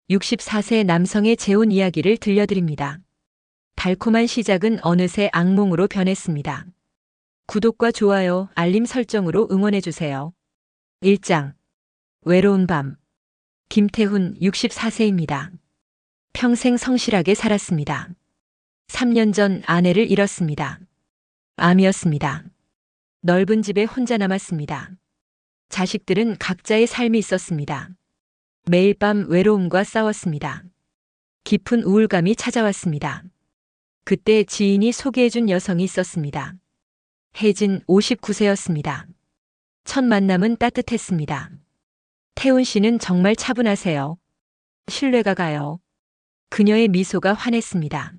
64세 남성의 재혼 이야기를 들려드립니다. 달콤한 시작은 어느새 악몽으로 변했습니다. 구독과 좋아요, 알림 설정으로 응원해주세요. 1장. 외로운 밤. 김태훈 64세입니다. 평생 성실하게 살았습니다. 3년 전 아내를 잃었습니다. 암이었습니다. 넓은 집에 혼자 남았습니다. 자식들은 각자의 삶이 있었습니다. 매일 밤 외로움과 싸웠습니다. 깊은 우울감이 찾아왔습니다. 그때 지인이 소개해준 여성이 있었습니다. 혜진 59세였습니다. 첫 만남은 따뜻했습니다. 태훈 씨는 정말 차분하세요. 신뢰가 가요. 그녀의 미소가 환했습니다.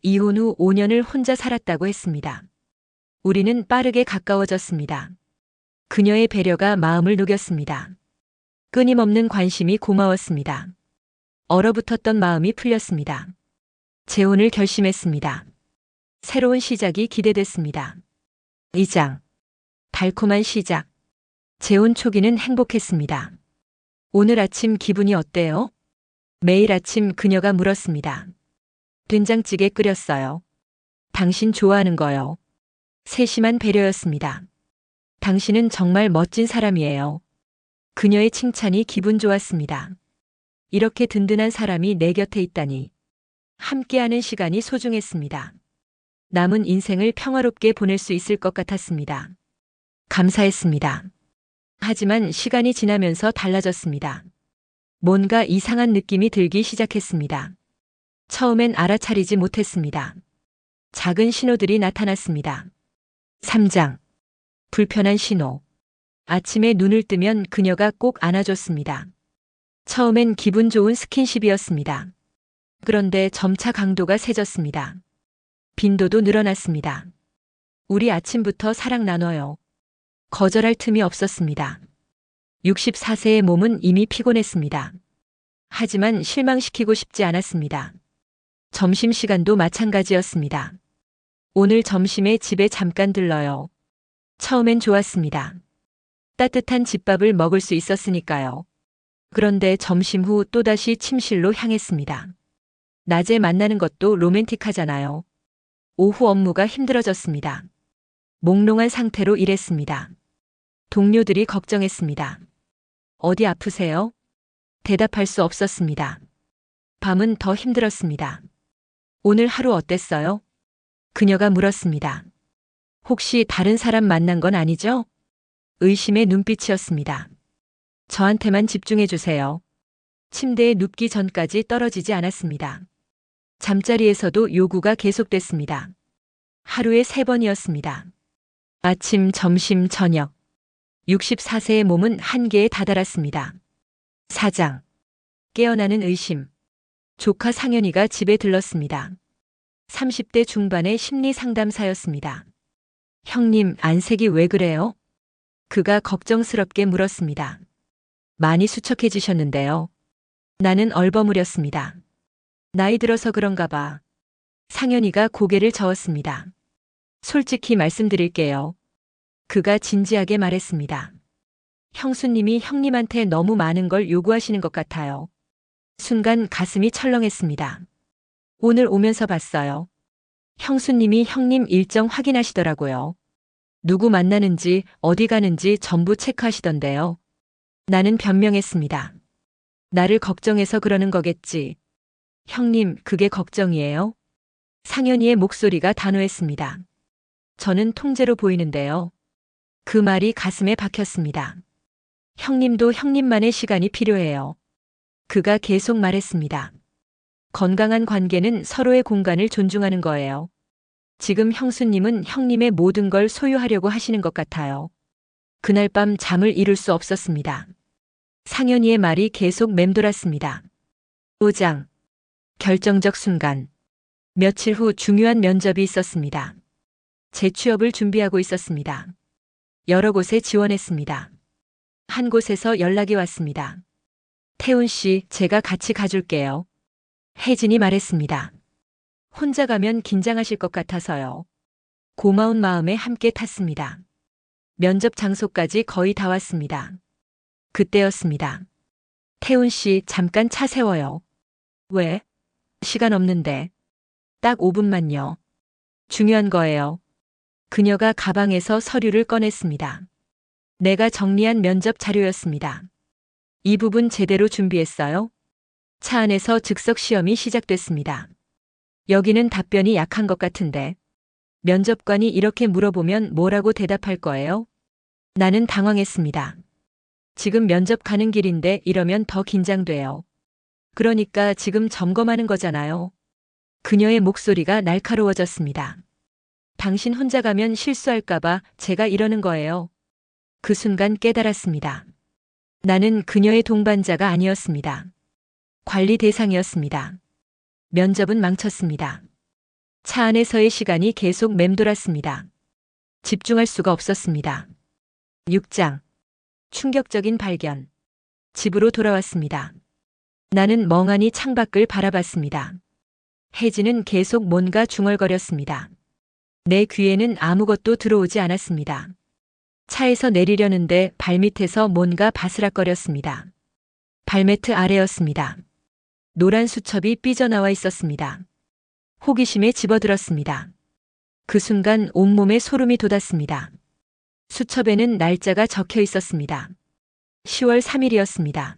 이혼 후 5년을 혼자 살았다고 했습니다. 우리는 빠르게 가까워졌습니다. 그녀의 배려가 마음을 녹였습니다. 끊임없는 관심이 고마웠습니다. 얼어붙었던 마음이 풀렸습니다. 재혼을 결심했습니다. 새로운 시작이 기대됐습니다. 2장. 달콤한 시작. 재혼 초기는 행복했습니다. 오늘 아침 기분이 어때요? 매일 아침 그녀가 물었습니다. 된장찌개 끓였어요. 당신 좋아하는 거요. 세심한 배려였습니다. 당신은 정말 멋진 사람이에요. 그녀의 칭찬이 기분 좋았습니다. 이렇게 든든한 사람이 내 곁에 있다니. 함께하는 시간이 소중했습니다. 남은 인생을 평화롭게 보낼 수 있을 것 같았습니다. 감사했습니다. 하지만 시간이 지나면서 달라졌습니다. 뭔가 이상한 느낌이 들기 시작했습니다. 처음엔 알아차리지 못했습니다. 작은 신호들이 나타났습니다. 3장. 불편한 신호. 아침에 눈을 뜨면 그녀가 꼭 안아줬습니다. 처음엔 기분 좋은 스킨십이었습니다. 그런데 점차 강도가 세졌습니다. 빈도도 늘어났습니다. 우리 아침부터 사랑 나눠요. 거절할 틈이 없었습니다. 64세의 몸은 이미 피곤했습니다. 하지만 실망시키고 싶지 않았습니다. 점심시간도 마찬가지였습니다. 오늘 점심에 집에 잠깐 들러요. 처음엔 좋았습니다. 따뜻한 집밥을 먹을 수 있었으니까요. 그런데 점심 후 또다시 침실로 향했습니다. 낮에 만나는 것도 로맨틱하잖아요. 오후 업무가 힘들어졌습니다. 몽롱한 상태로 일했습니다. 동료들이 걱정했습니다. 어디 아프세요? 대답할 수 없었습니다. 밤은 더 힘들었습니다. 오늘 하루 어땠어요? 그녀가 물었습니다. 혹시 다른 사람 만난 건 아니죠? 의심의 눈빛이었습니다. 저한테만 집중해 주세요. 침대에 눕기 전까지 떨어지지 않았습니다. 잠자리에서도 요구가 계속됐습니다. 하루에 3번이었습니다. 아침, 점심, 저녁. 64세의 몸은 한계에 다다랐습니다. 4장. 깨어나는 의심. 조카 상현이가 집에 들렀습니다. 30대 중반의 심리 상담사였습니다. 형님, 안색이 왜 그래요? 그가 걱정스럽게 물었습니다. 많이 수척해지셨는데요. 나는 얼버무렸습니다. 나이 들어서 그런가 봐. 상현이가 고개를 저었습니다. 솔직히 말씀드릴게요. 그가 진지하게 말했습니다. 형수님이 형님한테 너무 많은 걸 요구하시는 것 같아요. 순간 가슴이 철렁했습니다. 오늘 오면서 봤어요. 형수님이 형님 일정 확인하시더라고요. 누구 만나는지 어디 가는지 전부 체크하시던데요. 나는 변명했습니다. 나를 걱정해서 그러는 거겠지. 형님, 그게 걱정이에요? 상현이의 목소리가 단호했습니다. 저는 통제로 보이는데요. 그 말이 가슴에 박혔습니다. 형님도 형님만의 시간이 필요해요. 그가 계속 말했습니다. 건강한 관계는 서로의 공간을 존중하는 거예요. 지금 형수님은 형님의 모든 걸 소유하려고 하시는 것 같아요. 그날 밤 잠을 이룰 수 없었습니다. 상현이의 말이 계속 맴돌았습니다. 5장. 결정적 순간. 며칠 후 중요한 면접이 있었습니다. 재취업을 준비하고 있었습니다. 여러 곳에 지원했습니다. 한 곳에서 연락이 왔습니다. 태훈 씨, 제가 같이 가줄게요. 혜진이 말했습니다. 혼자 가면 긴장하실 것 같아서요. 고마운 마음에 함께 탔습니다. 면접 장소까지 거의 다 왔습니다. 그때였습니다. 태훈 씨, 잠깐 차 세워요. 왜? 시간 없는데. 딱 5분만요. 중요한 거예요. 그녀가 가방에서 서류를 꺼냈습니다. 내가 정리한 면접 자료였습니다. 이 부분 제대로 준비했어요? 차 안에서 즉석 시험이 시작됐습니다. 여기는 답변이 약한 것 같은데. 면접관이 이렇게 물어보면 뭐라고 대답할 거예요? 나는 당황했습니다. 지금 면접 가는 길인데 이러면 더 긴장돼요. 그러니까 지금 점검하는 거잖아요. 그녀의 목소리가 날카로워졌습니다. 당신 혼자 가면 실수할까봐 제가 이러는 거예요. 그 순간 깨달았습니다. 나는 그녀의 동반자가 아니었습니다. 관리 대상이었습니다. 면접은 망쳤습니다. 차 안에서의 시간이 계속 맴돌았습니다. 집중할 수가 없었습니다. 6장. 충격적인 발견. 집으로 돌아왔습니다. 나는 멍하니 창밖을 바라봤습니다. 혜진은 계속 뭔가 중얼거렸습니다. 내 귀에는 아무것도 들어오지 않았습니다. 차에서 내리려는데 발밑에서 뭔가 바스락거렸습니다. 발매트 아래였습니다. 노란 수첩이 삐져나와 있었습니다. 호기심에 집어들었습니다. 그 순간 온몸에 소름이 돋았습니다. 수첩에는 날짜가 적혀 있었습니다. 10월 3일이었습니다.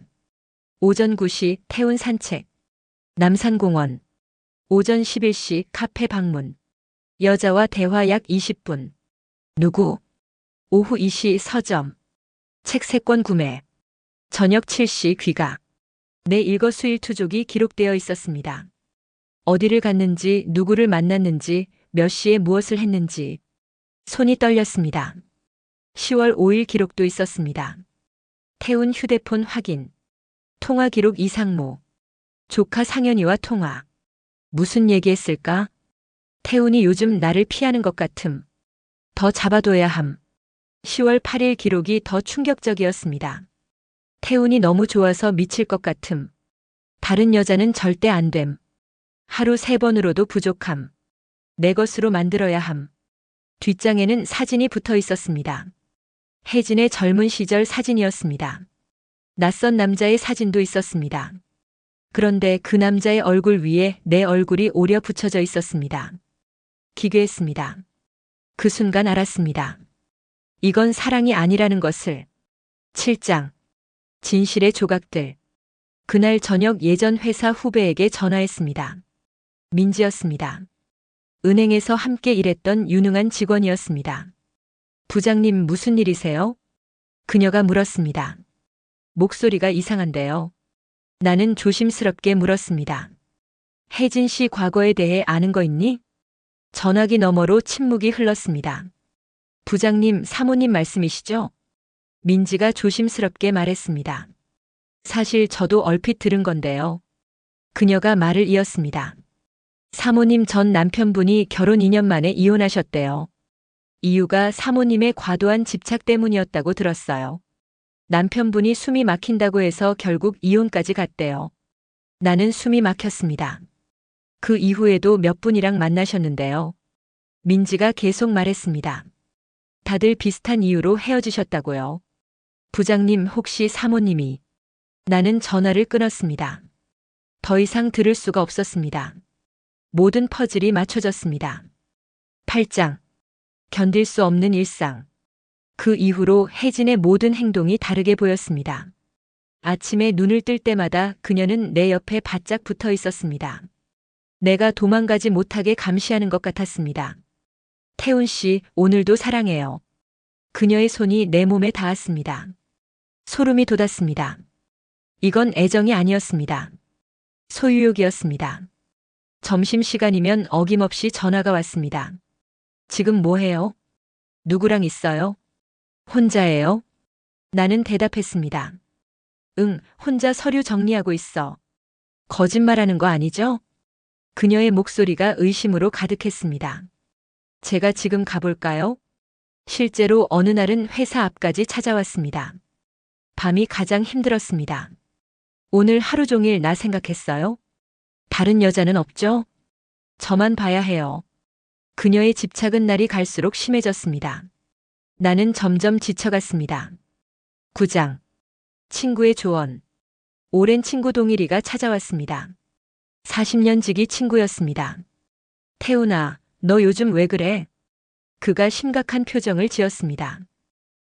오전 9시 태운 산책. 남산공원. 오전 11시 카페 방문. 여자와 대화 약 20분. 누구? 오후 2시 서점. 책 3권 구매. 저녁 7시 귀가. 내 일거수일투족이 기록되어 있었습니다. 어디를 갔는지, 누구를 만났는지, 몇 시에 무엇을 했는지. 손이 떨렸습니다. 10월 5일 기록도 있었습니다. 태운 휴대폰 확인. 통화 기록 이상모. 조카 상현이와 통화. 무슨 얘기했을까? 태훈이 요즘 나를 피하는 것 같음. 더 잡아둬야 함. 10월 8일 기록이 더 충격적이었습니다. 태훈이 너무 좋아서 미칠 것 같음. 다른 여자는 절대 안 됨. 하루 3번으로도 부족함. 내 것으로 만들어야 함. 뒷장에는 사진이 붙어 있었습니다. 혜진의 젊은 시절 사진이었습니다. 낯선 남자의 사진도 있었습니다. 그런데 그 남자의 얼굴 위에 내 얼굴이 오려 붙여져 있었습니다. 기괴했습니다. 그 순간 알았습니다. 이건 사랑이 아니라는 것을. 7장. 진실의 조각들. 그날 저녁 예전 회사 후배에게 전화했습니다. 민지였습니다. 은행에서 함께 일했던 유능한 직원이었습니다. 부장님, 무슨 일이세요? 그녀가 물었습니다. 목소리가 이상한데요. 나는 조심스럽게 물었습니다. 혜진 씨 과거에 대해 아는 거 있니? 전화기 너머로 침묵이 흘렀습니다. 부장님, 사모님 말씀이시죠? 민지가 조심스럽게 말했습니다. 사실 저도 얼핏 들은 건데요. 그녀가 말을 이었습니다. 사모님 전 남편분이 결혼 2년 만에 이혼하셨대요. 이유가 사모님의 과도한 집착 때문이었다고 들었어요. 남편분이 숨이 막힌다고 해서 결국 이혼까지 갔대요. 나는 숨이 막혔습니다. 그 이후에도 몇 분이랑 만나셨는데요. 민지가 계속 말했습니다. 다들 비슷한 이유로 헤어지셨다고요. 부장님, 혹시 사모님이. 나는 전화를 끊었습니다. 더 이상 들을 수가 없었습니다. 모든 퍼즐이 맞춰졌습니다. 8장. 견딜 수 없는 일상. 그 이후로 혜진의 모든 행동이 다르게 보였습니다. 아침에 눈을 뜰 때마다 그녀는 내 옆에 바짝 붙어 있었습니다. 내가 도망가지 못하게 감시하는 것 같았습니다. 태훈 씨, 오늘도 사랑해요. 그녀의 손이 내 몸에 닿았습니다. 소름이 돋았습니다. 이건 애정이 아니었습니다. 소유욕이었습니다. 점심시간이면 어김없이 전화가 왔습니다. 지금 뭐 해요? 누구랑 있어요? 혼자예요? 나는 대답했습니다. 응, 혼자 서류 정리하고 있어. 거짓말하는 거 아니죠? 그녀의 목소리가 의심으로 가득했습니다. 제가 지금 가볼까요? 실제로 어느 날은 회사 앞까지 찾아왔습니다. 밤이 가장 힘들었습니다. 오늘 하루 종일 나 생각했어요? 다른 여자는 없죠? 저만 봐야 해요. 그녀의 집착은 날이 갈수록 심해졌습니다. 나는 점점 지쳐갔습니다. 9장. 친구의 조언. 오랜 친구 동일이가 찾아왔습니다. 40년 지기 친구였습니다. 태훈아, 너 요즘 왜 그래? 그가 심각한 표정을 지었습니다.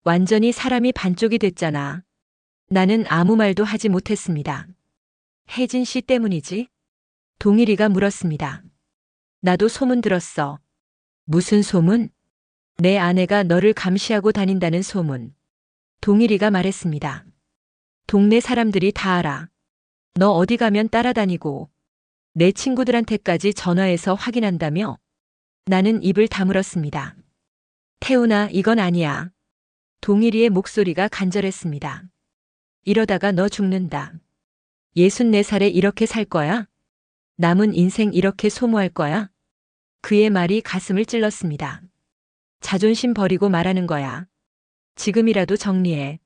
완전히 사람이 반쪽이 됐잖아. 나는 아무 말도 하지 못했습니다. 혜진 씨 때문이지? 동일이가 물었습니다. 나도 소문 들었어. 무슨 소문? 내 아내가 너를 감시하고 다닌다는 소문. 동일이가 말했습니다. 동네 사람들이 다 알아. 너 어디 가면 따라다니고 내 친구들한테까지 전화해서 확인한다며? 나는 입을 다물었습니다. 태훈아, 이건 아니야. 동일이의 목소리가 간절했습니다. 이러다가 너 죽는다. 64살에 이렇게 살 거야? 남은 인생 이렇게 소모할 거야? 그의 말이 가슴을 찔렀습니다. 자존심 버리고 말하는 거야. 지금이라도 정리해.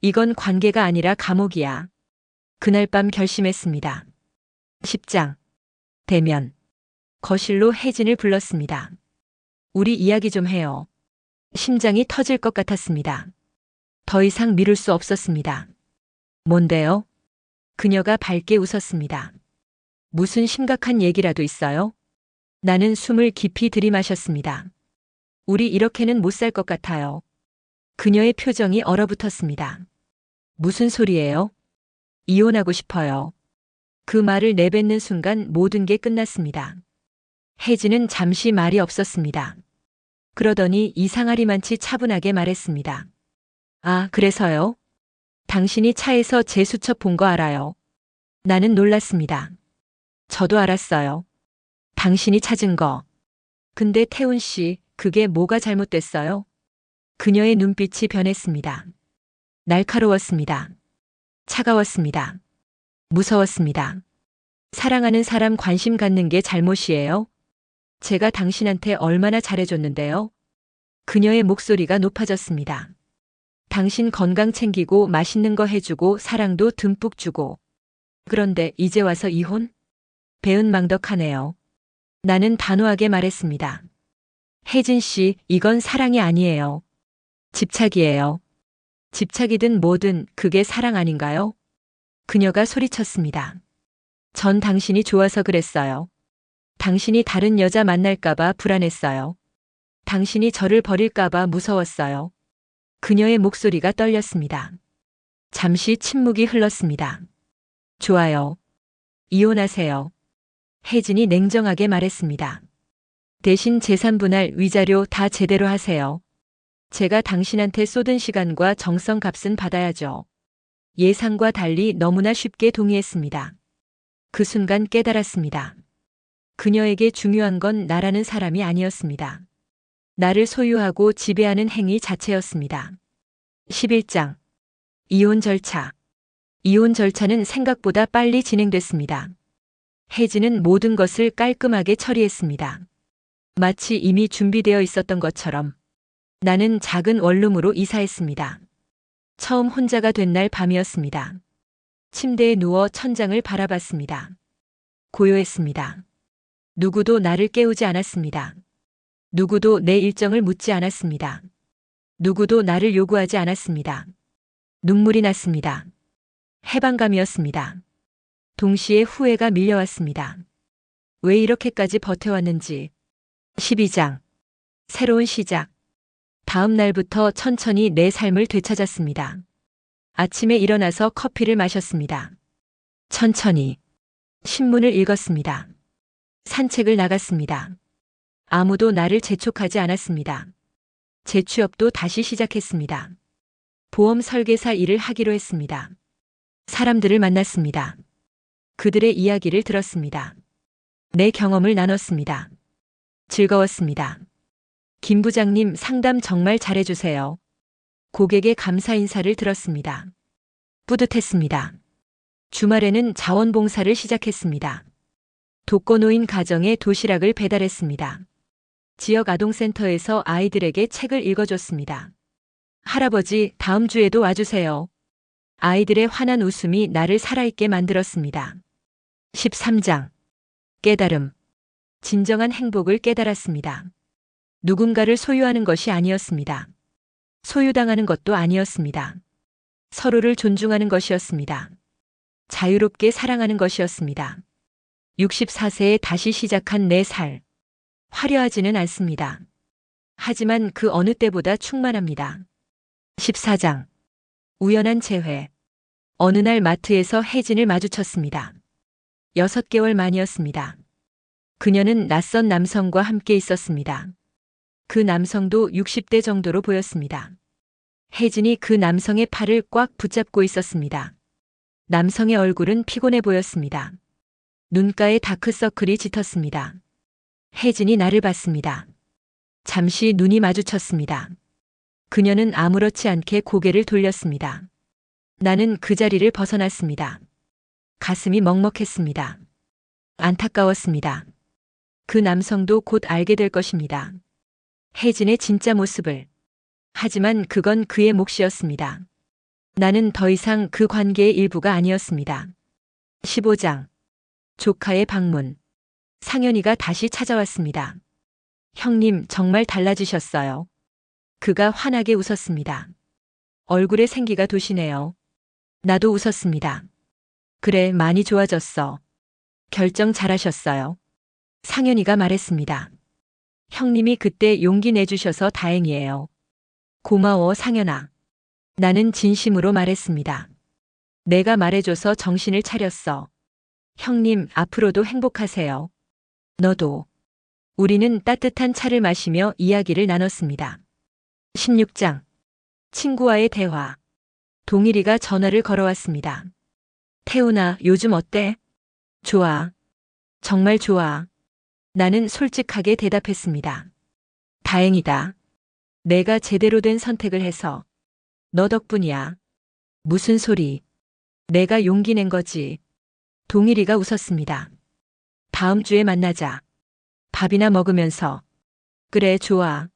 이건 관계가 아니라 감옥이야. 그날 밤 결심했습니다. 10장. 대면. 거실로 혜진을 불렀습니다. 우리 이야기 좀 해요. 심장이 터질 것 같았습니다. 더 이상 미룰 수 없었습니다. 뭔데요? 그녀가 밝게 웃었습니다. 무슨 심각한 얘기라도 있어요? 나는 숨을 깊이 들이마셨습니다. 우리 이렇게는 못 살 것 같아요. 그녀의 표정이 얼어붙었습니다. 무슨 소리예요? 이혼하고 싶어요. 그 말을 내뱉는 순간 모든 게 끝났습니다. 혜진은 잠시 말이 없었습니다. 그러더니 이상하리만치 차분하게 말했습니다. 아, 그래서요? 당신이 차에서 제 수첩 본 거 알아요. 나는 놀랐습니다. 저도 알았어요. 당신이 찾은 거. 근데 태훈 씨, 그게 뭐가 잘못됐어요? 그녀의 눈빛이 변했습니다. 날카로웠습니다. 차가웠습니다. 무서웠습니다. 사랑하는 사람 관심 갖는 게 잘못이에요? 제가 당신한테 얼마나 잘해줬는데요? 그녀의 목소리가 높아졌습니다. 당신 건강 챙기고 맛있는 거 해주고 사랑도 듬뿍 주고. 그런데 이제 와서 이혼? 배은망덕하네요. 나는 단호하게 말했습니다. 혜진 씨, 이건 사랑이 아니에요. 집착이에요. 집착이든 뭐든 그게 사랑 아닌가요? 그녀가 소리쳤습니다. 전 당신이 좋아서 그랬어요. 당신이 다른 여자 만날까봐 불안했어요. 당신이 저를 버릴까봐 무서웠어요. 그녀의 목소리가 떨렸습니다. 잠시 침묵이 흘렀습니다. 좋아요. 이혼하세요. 혜진이 냉정하게 말했습니다. 대신 재산 분할 위자료 다 제대로 하세요. 제가 당신한테 쏟은 시간과 정성 값은 받아야죠. 예상과 달리 너무나 쉽게 동의했습니다. 그 순간 깨달았습니다. 그녀에게 중요한 건 나라는 사람이 아니었습니다. 나를 소유하고 지배하는 행위 자체였습니다. 11장. 이혼 절차. 이혼 절차는 생각보다 빨리 진행됐습니다. 혜진은 모든 것을 깔끔하게 처리했습니다. 마치 이미 준비되어 있었던 것처럼. 나는 작은 원룸으로 이사했습니다. 처음 혼자가 된 날 밤이었습니다. 침대에 누워 천장을 바라봤습니다. 고요했습니다. 누구도 나를 깨우지 않았습니다. 누구도 내 일정을 묻지 않았습니다. 누구도 나를 요구하지 않았습니다. 눈물이 났습니다. 해방감이었습니다. 동시에 후회가 밀려왔습니다. 왜 이렇게까지 버텨왔는지. 12장. 새로운 시작. 다음 날부터 천천히 내 삶을 되찾았습니다. 아침에 일어나서 커피를 마셨습니다. 천천히. 신문을 읽었습니다. 산책을 나갔습니다. 아무도 나를 재촉하지 않았습니다. 재취업도 다시 시작했습니다. 보험 설계사 일을 하기로 했습니다. 사람들을 만났습니다. 그들의 이야기를 들었습니다. 내 경험을 나눴습니다. 즐거웠습니다. 김 부장님 상담 정말 잘해주세요. 고객의 감사 인사를 들었습니다. 뿌듯했습니다. 주말에는 자원봉사를 시작했습니다. 독거노인 가정에 도시락을 배달했습니다. 지역 아동센터에서 아이들에게 책을 읽어줬습니다. 할아버지, 다음 주에도 와주세요. 아이들의 환한 웃음이 나를 살아있게 만들었습니다. 13장. 깨달음. 진정한 행복을 깨달았습니다. 누군가를 소유하는 것이 아니었습니다. 소유당하는 것도 아니었습니다. 서로를 존중하는 것이었습니다. 자유롭게 사랑하는 것이었습니다. 64세에 다시 시작한 내 살. 화려하지는 않습니다. 하지만 그 어느 때보다 충만합니다. 14장. 우연한 재회. 어느 날 마트에서 혜진을 마주쳤습니다. 6개월 만이었습니다. 그녀는 낯선 남성과 함께 있었습니다. 그 남성도 60대 정도로 보였습니다. 혜진이 그 남성의 팔을 꽉 붙잡고 있었습니다. 남성의 얼굴은 피곤해 보였습니다. 눈가에 다크서클이 짙었습니다. 혜진이 나를 봤습니다. 잠시 눈이 마주쳤습니다. 그녀는 아무렇지 않게 고개를 돌렸습니다. 나는 그 자리를 벗어났습니다. 가슴이 먹먹했습니다. 안타까웠습니다. 그 남성도 곧 알게 될 것입니다. 혜진의 진짜 모습을. 하지만 그건 그의 몫이었습니다. 나는 더 이상 그 관계의 일부가 아니었습니다. 15장. 조카의 방문. 상현이가 다시 찾아왔습니다. 형님, 정말 달라지셨어요. 그가 환하게 웃었습니다. 얼굴에 생기가 도시네요. 나도 웃었습니다. 그래, 많이 좋아졌어. 결정 잘하셨어요. 상현이가 말했습니다. 형님이 그때 용기 내주셔서 다행이에요. 고마워, 상현아. 나는 진심으로 말했습니다. 내가 말해줘서 정신을 차렸어. 형님, 앞으로도 행복하세요. 너도. 우리는 따뜻한 차를 마시며 이야기를 나눴습니다. 16장. 친구와의 대화. 동일이가 전화를 걸어왔습니다. 태훈아, 요즘 어때? 좋아. 정말 좋아. 나는 솔직하게 대답했습니다. 다행이다. 내가 제대로 된 선택을 해서. 너 덕분이야. 무슨 소리. 내가 용기 낸 거지. 동일이가 웃었습니다. 다음 주에 만나자. 밥이나 먹으면서. 그래, 좋아.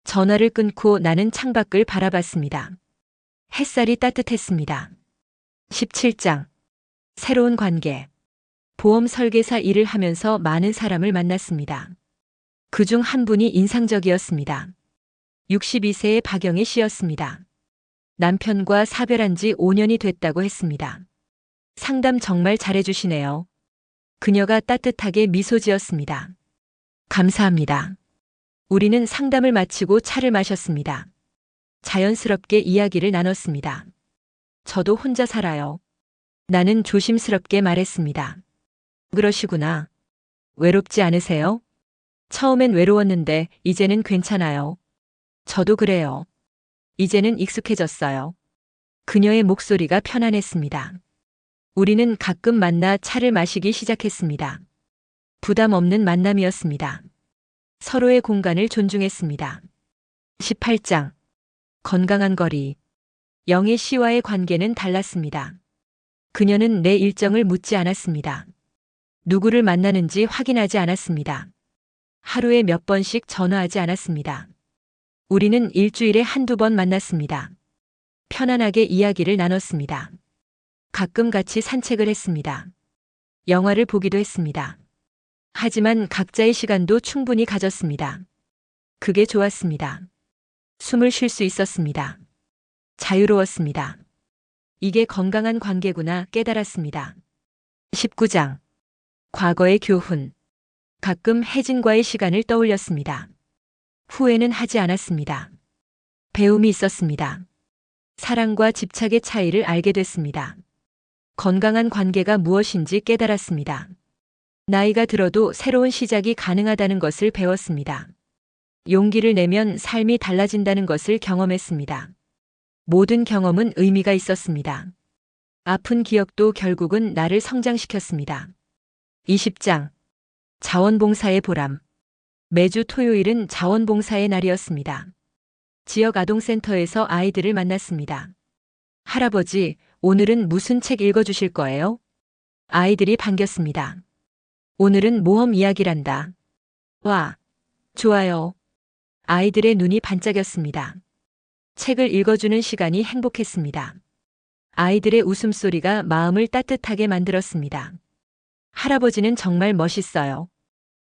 전화를 끊고 나는 창밖을 바라봤습니다. 햇살이 따뜻했습니다. 17장. 새로운 관계. 보험 설계사 일을 하면서 많은 사람을 만났습니다. 그중 한 분이 인상적이었습니다. 62세의 박영희 씨였습니다. 남편과 사별한 지 5년이 됐다고 했습니다. 상담 정말 잘해주시네요. 그녀가 따뜻하게 미소 지었습니다. 감사합니다. 우리는 상담을 마치고 차를 마셨습니다. 자연스럽게 이야기를 나눴습니다. 저도 혼자 살아요. 나는 조심스럽게 말했습니다. 그러시구나. 외롭지 않으세요? 처음엔 외로웠는데 이제는 괜찮아요. 저도 그래요. 이제는 익숙해졌어요. 그녀의 목소리가 편안했습니다. 우리는 가끔 만나 차를 마시기 시작했습니다. 부담 없는 만남이었습니다. 서로의 공간을 존중했습니다. 18장. 건강한 거리. 영애 씨와의 관계는 달랐습니다. 그녀는 내 일정을 묻지 않았습니다. 누구를 만나는지 확인하지 않았습니다. 하루에 몇 번씩 전화하지 않았습니다. 우리는 일주일에 한두 번 만났습니다. 편안하게 이야기를 나눴습니다. 가끔 같이 산책을 했습니다. 영화를 보기도 했습니다. 하지만 각자의 시간도 충분히 가졌습니다. 그게 좋았습니다. 숨을 쉴 수 있었습니다. 자유로웠습니다. 이게 건강한 관계구나 깨달았습니다. 19장. 과거의 교훈. 가끔 혜진과의 시간을 떠올렸습니다. 후회는 하지 않았습니다. 배움이 있었습니다. 사랑과 집착의 차이를 알게 됐습니다. 건강한 관계가 무엇인지 깨달았습니다. 나이가 들어도 새로운 시작이 가능하다는 것을 배웠습니다. 용기를 내면 삶이 달라진다는 것을 경험했습니다. 모든 경험은 의미가 있었습니다. 아픈 기억도 결국은 나를 성장시켰습니다. 20장. 자원봉사의 보람. 매주 토요일은 자원봉사의 날이었습니다. 지역 아동센터에서 아이들을 만났습니다. 할아버지, 오늘은 무슨 책 읽어주실 거예요? 아이들이 반겼습니다. 오늘은 모험 이야기란다. 와, 좋아요. 아이들의 눈이 반짝였습니다. 책을 읽어주는 시간이 행복했습니다. 아이들의 웃음소리가 마음을 따뜻하게 만들었습니다. 할아버지는 정말 멋있어요.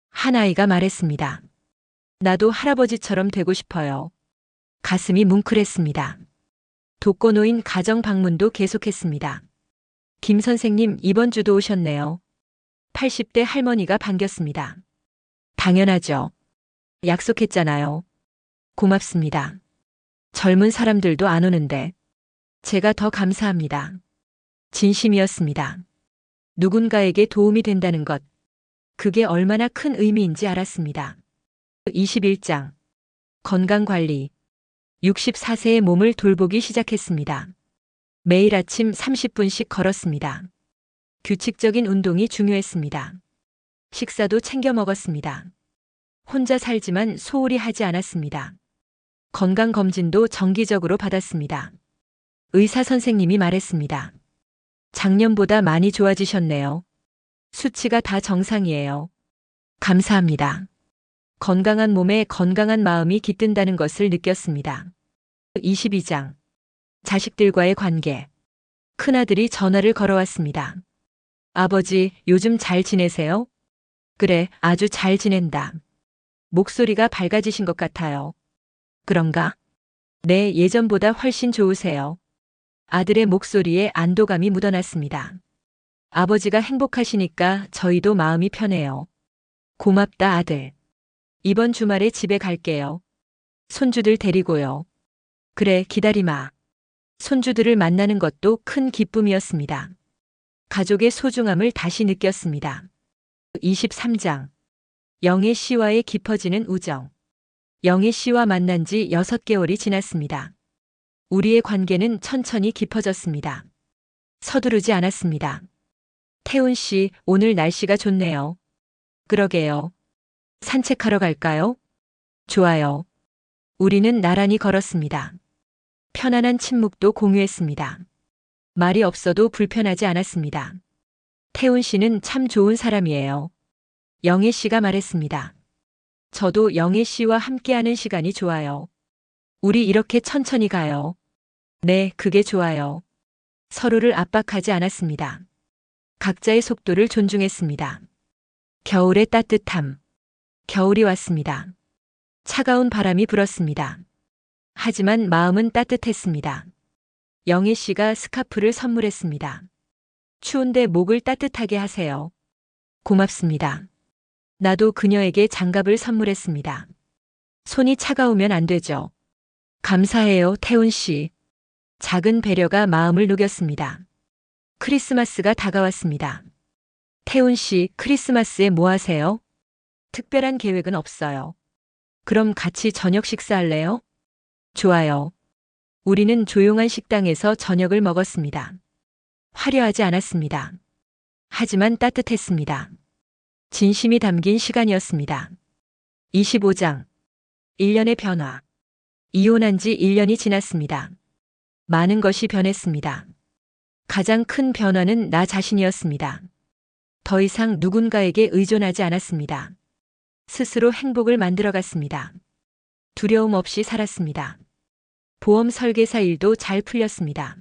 한 아이가 말했습니다. 나도 할아버지처럼 되고 싶어요. 가슴이 뭉클했습니다. 독거노인 가정 방문도 계속했습니다. 김 선생님 이번 주도 오셨네요. 80대 할머니가 반겼습니다. 당연하죠. 약속했잖아요. 고맙습니다. 젊은 사람들도 안 오는데 제가 더 감사합니다. 진심이었습니다. 누군가에게 도움이 된다는 것, 그게 얼마나 큰 의미인지 알았습니다. 21장 건강관리 64세의 몸을 돌보기 시작했습니다. 매일 아침 30분씩 걸었습니다. 규칙적인 운동이 중요했습니다. 식사도 챙겨 먹었습니다. 혼자 살지만 소홀히 하지 않았습니다. 건강검진도 정기적으로 받았습니다. 의사 선생님이 말했습니다. 작년보다 많이 좋아지셨네요. 수치가 다 정상이에요. 감사합니다. 건강한 몸에 건강한 마음이 깃든다는 것을 느꼈습니다. 22장 자식들과의 관계 큰아들이 전화를 걸어왔습니다. 아버지, 요즘 잘 지내세요? 그래, 아주 잘 지낸다. 목소리가 밝아지신 것 같아요. 그런가? 네, 예전보다 훨씬 좋으세요. 아들의 목소리에 안도감이 묻어났습니다. 아버지가 행복하시니까 저희도 마음이 편해요. 고맙다, 아들. 이번 주말에 집에 갈게요. 손주들 데리고요. 그래, 기다리마. 손주들을 만나는 것도 큰 기쁨이었습니다. 가족의 소중함을 다시 느꼈습니다. 23장 영애 씨와의 깊어지는 우정. 영애 씨와 만난 지 6개월이 지났습니다. 우리의 관계는 천천히 깊어졌습니다. 서두르지 않았습니다. 태훈 씨, 오늘 날씨가 좋네요. 그러게요. 산책하러 갈까요? 좋아요. 우리는 나란히 걸었습니다. 편안한 침묵도 공유했습니다. 말이 없어도 불편하지 않았습니다. 태훈 씨는 참 좋은 사람이에요. 영애 씨가 말했습니다. 저도 영애 씨와 함께하는 시간이 좋아요. 우리 이렇게 천천히 가요. 네, 그게 좋아요. 서로를 압박하지 않았습니다. 각자의 속도를 존중했습니다. 겨울의 따뜻함. 겨울이 왔습니다. 차가운 바람이 불었습니다. 하지만 마음은 따뜻했습니다. 영애 씨가 스카프를 선물했습니다. 추운데 목을 따뜻하게 하세요. 고맙습니다. 나도 그녀에게 장갑을 선물했습니다. 손이 차가우면 안 되죠. 감사해요, 태훈 씨. 작은 배려가 마음을 녹였습니다. 크리스마스가 다가왔습니다. 태훈 씨, 크리스마스에 뭐 하세요? 특별한 계획은 없어요. 그럼 같이 저녁 식사할래요? 좋아요. 우리는 조용한 식당에서 저녁을 먹었습니다. 화려하지 않았습니다. 하지만 따뜻했습니다. 진심이 담긴 시간이었습니다. 25장 1년의 변화. 이혼한 지 1년이 지났습니다. 많은 것이 변했습니다. 가장 큰 변화는 나 자신이었습니다. 더 이상 누군가에게 의존하지 않았습니다. 스스로 행복을 만들어갔습니다. 두려움 없이 살았습니다. 보험 설계사 일도 잘 풀렸습니다.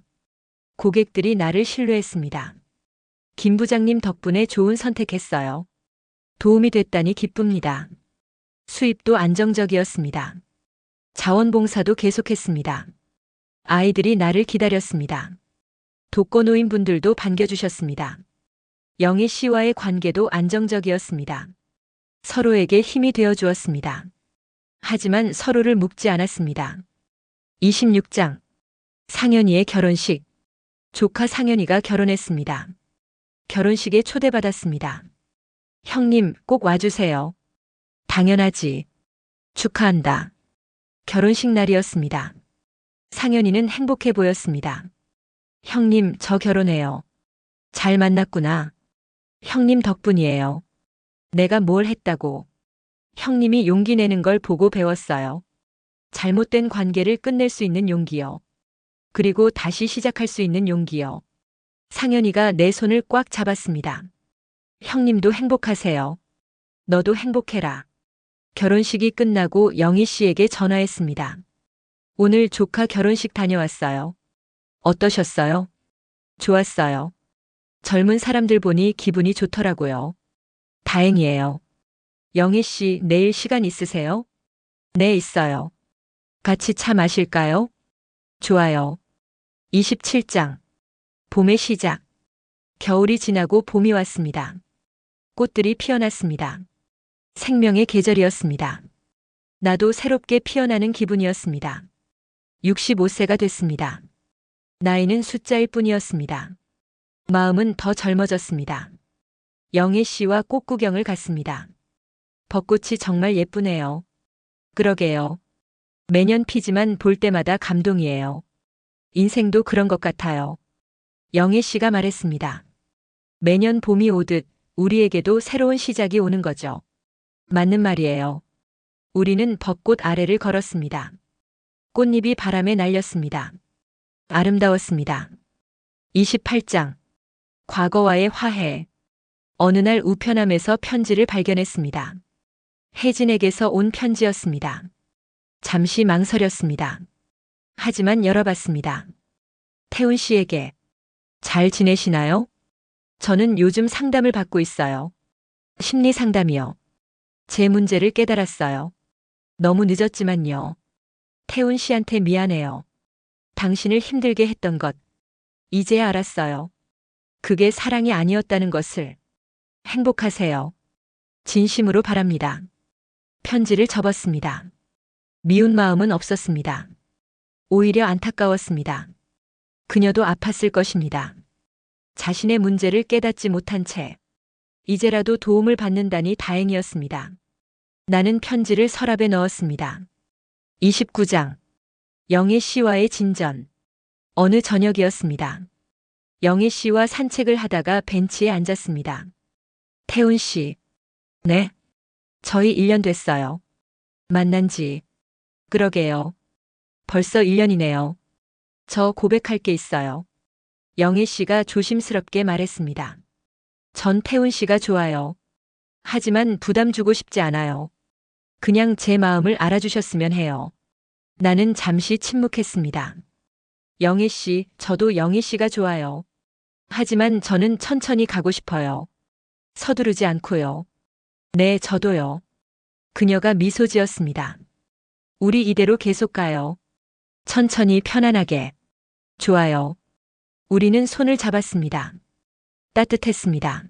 고객들이 나를 신뢰했습니다. 김 부장님 덕분에 좋은 선택했어요. 도움이 됐다니 기쁩니다. 수입도 안정적이었습니다. 자원봉사도 계속했습니다. 아이들이 나를 기다렸습니다. 독거노인분들도 반겨주셨습니다. 영애 씨와의 관계도 안정적이었습니다. 서로에게 힘이 되어 주었습니다. 하지만 서로를 묶지 않았습니다. 26장 상현이의 결혼식. 조카 상현이가 결혼했습니다. 결혼식에 초대받았습니다. 형님, 꼭 와주세요. 당연하지. 축하한다. 결혼식 날이었습니다. 상현이는 행복해 보였습니다. 형님, 저 결혼해요. 잘 만났구나. 형님 덕분이에요. 내가 뭘 했다고. 형님이 용기 내는 걸 보고 배웠어요. 잘못된 관계를 끝낼 수 있는 용기요. 그리고 다시 시작할 수 있는 용기요. 상현이가 내 손을 꽉 잡았습니다. 형님도 행복하세요. 너도 행복해라. 결혼식이 끝나고 영희 씨에게 전화했습니다. 오늘 조카 결혼식 다녀왔어요. 어떠셨어요? 좋았어요. 젊은 사람들 보니 기분이 좋더라고요. 다행이에요. 영희 씨, 내일 시간 있으세요? 네, 있어요. 같이 차 마실까요? 좋아요. 27장 봄의 시작. 겨울이 지나고 봄이 왔습니다. 꽃들이 피어났습니다. 생명의 계절이었습니다. 나도 새롭게 피어나는 기분이었습니다. 65세가 됐습니다. 나이는 숫자일 뿐이었습니다. 마음은 더 젊어졌습니다. 영애 씨와 꽃 구경을 갔습니다. 벚꽃이 정말 예쁘네요. 그러게요. 매년 피지만 볼 때마다 감동이에요. 인생도 그런 것 같아요. 영애 씨가 말했습니다. 매년 봄이 오듯 우리에게도 새로운 시작이 오는 거죠. 맞는 말이에요. 우리는 벚꽃 아래를 걸었습니다. 꽃잎이 바람에 날렸습니다. 아름다웠습니다. 28장. 과거와의 화해. 어느 날 우편함에서 편지를 발견했습니다. 혜진에게서 온 편지였습니다. 잠시 망설였습니다. 하지만 열어봤습니다. 태훈 씨에게. 잘 지내시나요? 저는 요즘 상담을 받고 있어요. 심리 상담이요. 제 문제를 깨달았어요. 너무 늦었지만요. 태훈 씨한테 미안해요. 당신을 힘들게 했던 것, 이제야 알았어요. 그게 사랑이 아니었다는 것을. 행복하세요. 진심으로 바랍니다. 편지를 접었습니다. 미운 마음은 없었습니다. 오히려 안타까웠습니다. 그녀도 아팠을 것입니다. 자신의 문제를 깨닫지 못한 채 이제라도 도움을 받는다니 다행이었습니다. 나는 편지를 서랍에 넣었습니다. 29장. 영애 씨와의 진전. 어느 저녁이었습니다. 영애 씨와 산책을 하다가 벤치에 앉았습니다. 태훈 씨. 네. 저희 1년 됐어요. 만난 지. 그러게요. 벌써 1년이네요. 저 고백할 게 있어요. 영애 씨가 조심스럽게 말했습니다. 전 태훈 씨가 좋아요. 하지만 부담 주고 싶지 않아요. 그냥 제 마음을 알아주셨으면 해요. 나는 잠시 침묵했습니다. 영애 씨, 저도 영애 씨가 좋아요. 하지만 저는 천천히 가고 싶어요. 서두르지 않고요. 네, 저도요. 그녀가 미소 지었습니다. 우리 이대로 계속 가요. 천천히 편안하게. 좋아요. 우리는 손을 잡았습니다. 따뜻했습니다.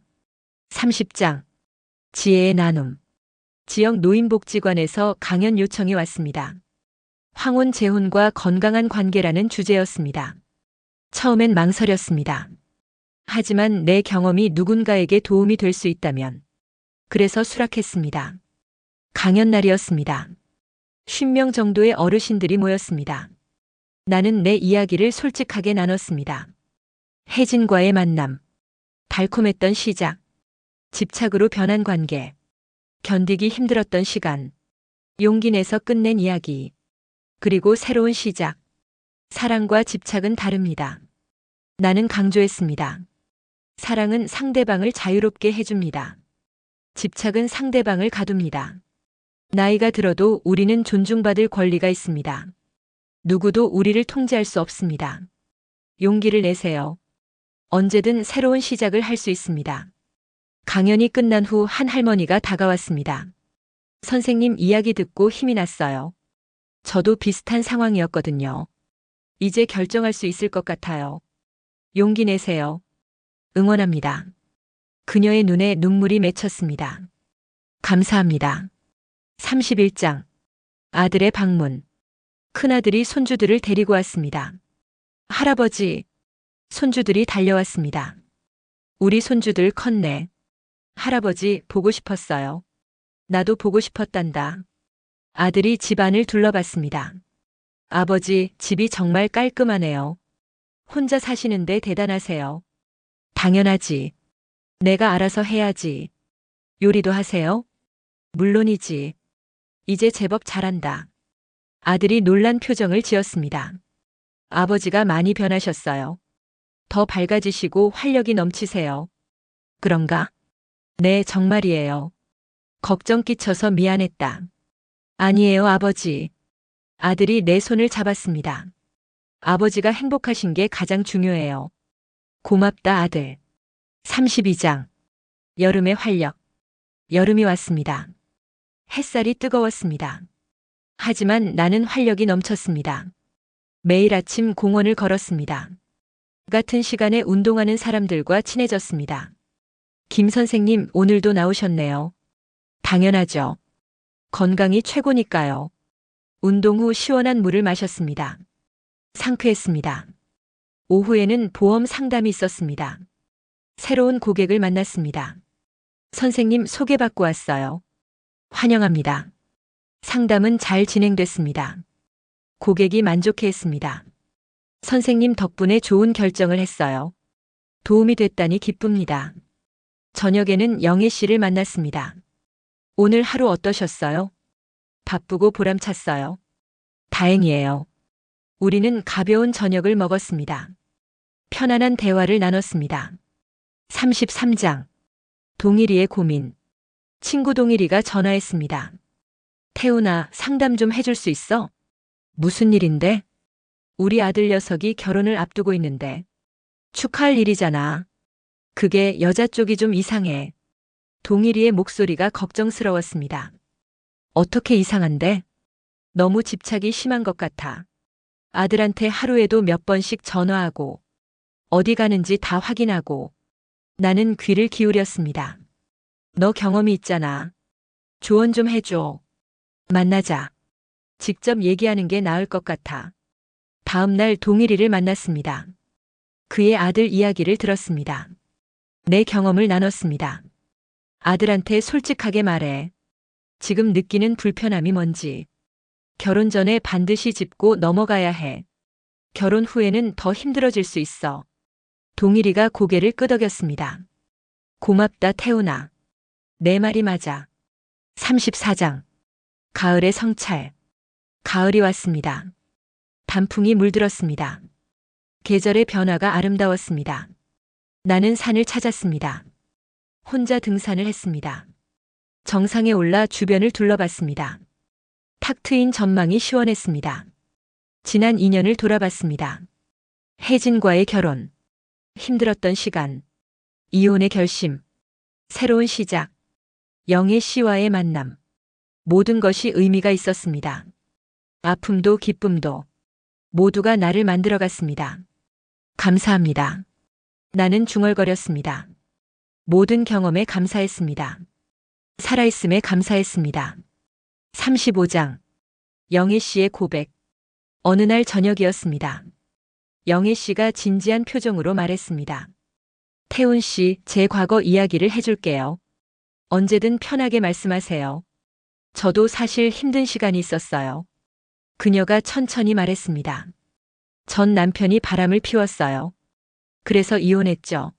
30장. 지혜의 나눔. 지역 노인복지관에서 강연 요청이 왔습니다. 황혼 재혼과 건강한 관계라는 주제였습니다. 처음엔 망설였습니다. 하지만 내 경험이 누군가에게 도움이 될 수 있다면. 그래서 수락했습니다. 강연 날이었습니다. 50명 정도의 어르신들이 모였습니다. 나는 내 이야기를 솔직하게 나눴습니다. 혜진과의 만남. 달콤했던 시작. 집착으로 변한 관계. 견디기 힘들었던 시간. 용기 내서 끝낸 이야기. 그리고 새로운 시작. 사랑과 집착은 다릅니다. 나는 강조했습니다. 사랑은 상대방을 자유롭게 해줍니다. 집착은 상대방을 가둡니다. 나이가 들어도 우리는 존중받을 권리가 있습니다. 누구도 우리를 통제할 수 없습니다. 용기를 내세요. 언제든 새로운 시작을 할 수 있습니다. 강연이 끝난 후 한 할머니가 다가왔습니다. 선생님 이야기 듣고 힘이 났어요. 저도 비슷한 상황이었거든요. 이제 결정할 수 있을 것 같아요. 용기 내세요. 응원합니다. 그녀의 눈에 눈물이 맺혔습니다. 감사합니다. 31장. 아들의 방문. 큰아들이 손주들을 데리고 왔습니다. 할아버지, 손주들이 달려왔습니다. 우리 손주들 컸네. 할아버지, 보고 싶었어요. 나도 보고 싶었단다. 아들이 집안을 둘러봤습니다. 아버지, 집이 정말 깔끔하네요. 혼자 사시는데 대단하세요. 당연하지. 내가 알아서 해야지. 요리도 하세요? 물론이지. 이제 제법 잘한다. 아들이 놀란 표정을 지었습니다. 아버지가 많이 변하셨어요. 더 밝아지시고 활력이 넘치세요. 그런가? 네, 정말이에요. 걱정 끼쳐서 미안했다. 아니에요, 아버지. 아들이 내 손을 잡았습니다. 아버지가 행복하신 게 가장 중요해요. 고맙다, 아들. 32장. 여름의 활력. 여름이 왔습니다. 햇살이 뜨거웠습니다. 하지만 나는 활력이 넘쳤습니다. 매일 아침 공원을 걸었습니다. 같은 시간에 운동하는 사람들과 친해졌습니다. 김 선생님, 오늘도 나오셨네요. 당연하죠. 건강이 최고니까요. 운동 후 시원한 물을 마셨습니다. 상쾌했습니다. 오후에는 보험 상담이 있었습니다. 새로운 고객을 만났습니다. 선생님 소개받고 왔어요. 환영합니다. 상담은 잘 진행됐습니다. 고객이 만족해했습니다. 선생님 덕분에 좋은 결정을 했어요. 도움이 됐다니 기쁩니다. 저녁에는 영애 씨를 만났습니다. 오늘 하루 어떠셨어요? 바쁘고 보람찼어요. 다행이에요. 우리는 가벼운 저녁을 먹었습니다. 편안한 대화를 나눴습니다. 33장. 동일이의 고민. 친구 동일이가 전화했습니다. 태훈아, 상담 좀 해줄 수 있어? 무슨 일인데? 우리 아들 녀석이 결혼을 앞두고 있는데. 축하할 일이잖아. 그게 여자 쪽이 좀 이상해. 동일이의 목소리가 걱정스러웠습니다. 어떻게 이상한데? 너무 집착이 심한 것 같아. 아들한테 하루에도 몇 번씩 전화하고 어디 가는지 다 확인하고. 나는 귀를 기울였습니다. 너 경험이 있잖아. 조언 좀 해줘. 만나자. 직접 얘기하는 게 나을 것 같아. 다음 날 동일이를 만났습니다. 그의 아들 이야기를 들었습니다. 내 경험을 나눴습니다. 아들한테 솔직하게 말해. 지금 느끼는 불편함이 뭔지. 결혼 전에 반드시 짚고 넘어가야 해. 결혼 후에는 더 힘들어질 수 있어. 동일이가 고개를 끄덕였습니다. 고맙다, 태훈아. 내 말이 맞아. 34장. 가을의 성찰. 가을이 왔습니다. 단풍이 물들었습니다. 계절의 변화가 아름다웠습니다. 나는 산을 찾았습니다. 혼자 등산을 했습니다. 정상에 올라 주변을 둘러봤습니다. 탁 트인 전망이 시원했습니다. 지난 2년을 돌아봤습니다. 혜진과의 결혼, 힘들었던 시간, 이혼의 결심, 새로운 시작, 영애 씨와의 만남. 모든 것이 의미가 있었습니다. 아픔도 기쁨도 모두가 나를 만들어갔습니다. 감사합니다. 나는 중얼거렸습니다. 모든 경험에 감사했습니다. 살아있음에 감사했습니다. 35장. 영애 씨의 고백. 어느 날 저녁이었습니다. 영애 씨가 진지한 표정으로 말했습니다. 태훈 씨, 제 과거 이야기를 해줄게요. 언제든 편하게 말씀하세요. 저도 사실 힘든 시간이 있었어요. 그녀가 천천히 말했습니다. 전 남편이 바람을 피웠어요. 그래서 이혼했죠.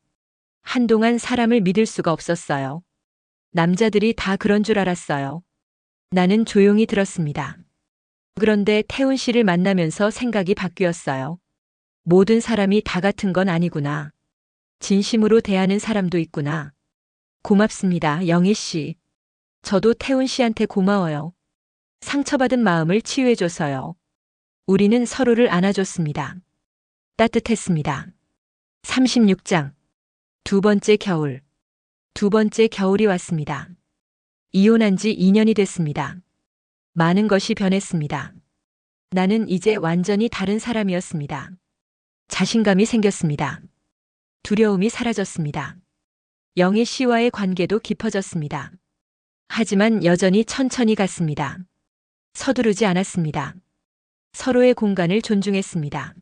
한동안 사람을 믿을 수가 없었어요. 남자들이 다 그런 줄 알았어요. 나는 조용히 들었습니다. 그런데 태훈 씨를 만나면서 생각이 바뀌었어요. 모든 사람이 다 같은 건 아니구나. 진심으로 대하는 사람도 있구나. 고맙습니다, 영희 씨. 저도 태훈 씨한테 고마워요. 상처받은 마음을 치유해줘서요. 우리는 서로를 안아줬습니다. 따뜻했습니다. 36장. 두 번째 겨울. 두 번째 겨울이 왔습니다. 이혼한 지 2년이 됐습니다. 많은 것이 변했습니다. 나는 이제 완전히 다른 사람이었습니다. 자신감이 생겼습니다. 두려움이 사라졌습니다. 영애 씨와의 관계도 깊어졌습니다. 하지만 여전히 천천히 갔습니다. 서두르지 않았습니다. 서로의 공간을 존중했습니다.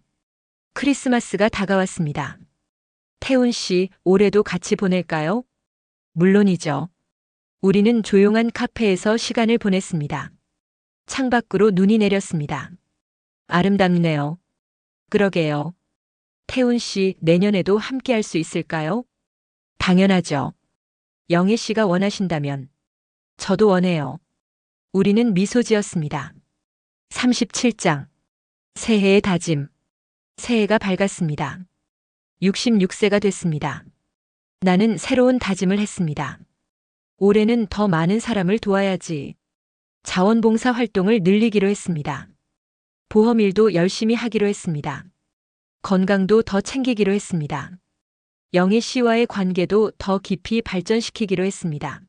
크리스마스가 다가왔습니다. 태훈 씨, 올해도 같이 보낼까요? 물론이죠. 우리는 조용한 카페에서 시간을 보냈습니다. 창밖으로 눈이 내렸습니다. 아름답네요. 그러게요. 태훈 씨, 내년에도 함께 할 수 있을까요? 당연하죠. 영애 씨가 원하신다면. 저도 원해요. 우리는 미소 지었습니다. 37장. 새해의 다짐. 새해가 밝았습니다. 66세가 됐습니다. 나는 새로운 다짐을 했습니다. 올해는 더 많은 사람을 도와야지. 자원봉사 활동을 늘리기로 했습니다. 보험 일도 열심히 하기로 했습니다. 건강도 더 챙기기로 했습니다. 영애 씨와의 관계도 더 깊이 발전시키기로 했습니다.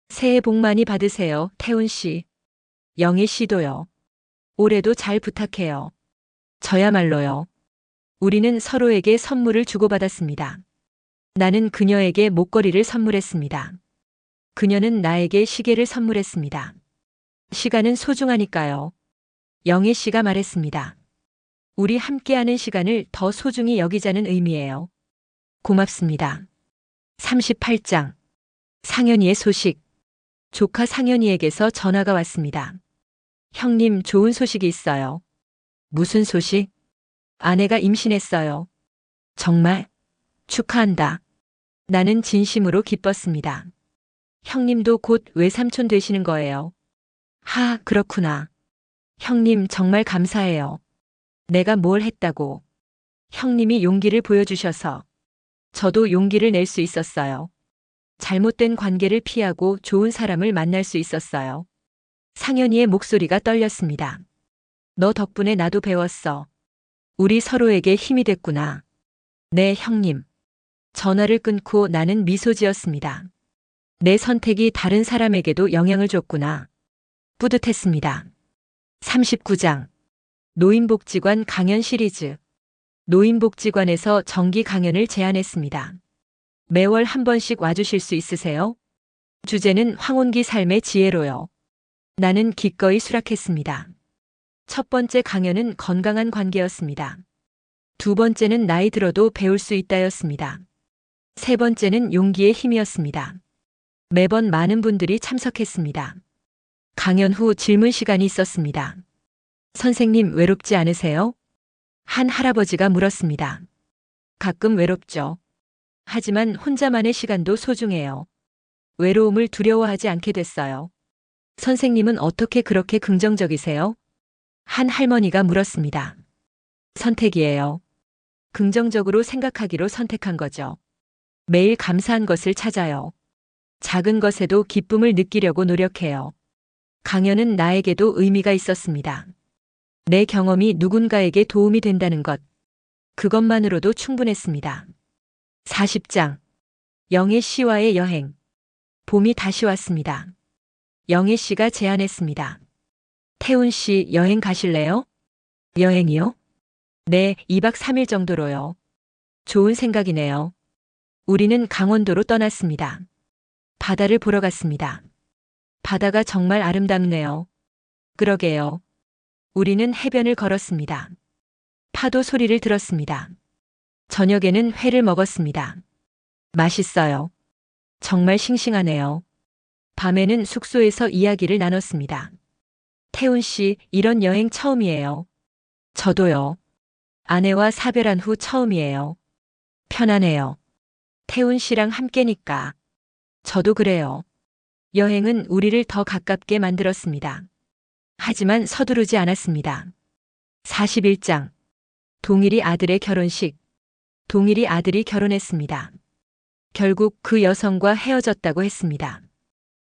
새해 복 많이 받으세요, 태훈 씨. 영애 씨도요. 올해도 잘 부탁해요. 저야말로요. 우리는 서로에게 선물을 주고받았습니다. 나는 그녀에게 목걸이를 선물했습니다. 그녀는 나에게 시계를 선물했습니다. 시간은 소중하니까요. 영애 씨가 말했습니다. 우리 함께하는 시간을 더 소중히 여기자는 의미예요. 고맙습니다. 38장. 상현이의 소식. 조카 상현이에게서 전화가 왔습니다. 형님, 좋은 소식이 있어요. 무슨 소식? 아내가 임신했어요. 정말? 축하한다. 나는 진심으로 기뻤습니다. 형님도 곧 외삼촌 되시는 거예요. 하, 그렇구나. 형님, 정말 감사해요. 내가 뭘 했다고. 형님이 용기를 보여주셔서 저도 용기를 낼 수 있었어요. 잘못된 관계를 피하고 좋은 사람을 만날 수 있었어요. 상현이의 목소리가 떨렸습니다. 너 덕분에 나도 배웠어. 우리 서로에게 힘이 됐구나. 네, 형님. 전화를 끊고 나는 미소 지었습니다. 내 선택이 다른 사람에게도 영향을 줬구나. 뿌듯했습니다. 39장. 노인복지관 강연 시리즈. 노인복지관에서 정기 강연을 제안했습니다. 매월 한 번씩 와주실 수 있으세요? 주제는 황혼기 삶의 지혜로요. 나는 기꺼이 수락했습니다. 첫 번째 강연은 건강한 관계였습니다. 두 번째는 나이 들어도 배울 수 있다였습니다. 세 번째는 용기의 힘이었습니다. 매번 많은 분들이 참석했습니다. 강연 후 질문 시간이 있었습니다. 선생님, 외롭지 않으세요? 한 할아버지가 물었습니다. 가끔 외롭죠. 하지만 혼자만의 시간도 소중해요. 외로움을 두려워하지 않게 됐어요. 선생님은 어떻게 그렇게 긍정적이세요? 한 할머니가 물었습니다. 선택이에요. 긍정적으로 생각하기로 선택한 거죠. 매일 감사한 것을 찾아요. 작은 것에도 기쁨을 느끼려고 노력해요. 강연은 나에게도 의미가 있었습니다. 내 경험이 누군가에게 도움이 된다는 것. 그것만으로도 충분했습니다. 40장. 영애 씨와의 여행. 봄이 다시 왔습니다. 영애 씨가 제안했습니다. 태훈 씨, 여행 가실래요? 여행이요? 네, 2박 3일 정도로요. 좋은 생각이네요. 우리는 강원도로 떠났습니다. 바다를 보러 갔습니다. 바다가 정말 아름답네요. 그러게요. 우리는 해변을 걸었습니다. 파도 소리를 들었습니다. 저녁에는 회를 먹었습니다. 맛있어요. 정말 싱싱하네요. 밤에는 숙소에서 이야기를 나눴습니다. 태훈 씨, 이런 여행 처음이에요. 저도요. 아내와 사별한 후 처음이에요. 편안해요. 태훈 씨랑 함께니까. 저도 그래요. 여행은 우리를 더 가깝게 만들었습니다. 하지만 서두르지 않았습니다. 41장. 동일이 아들의 결혼식. 동일이 아들이 결혼했습니다. 결국 그 여성과 헤어졌다고 했습니다.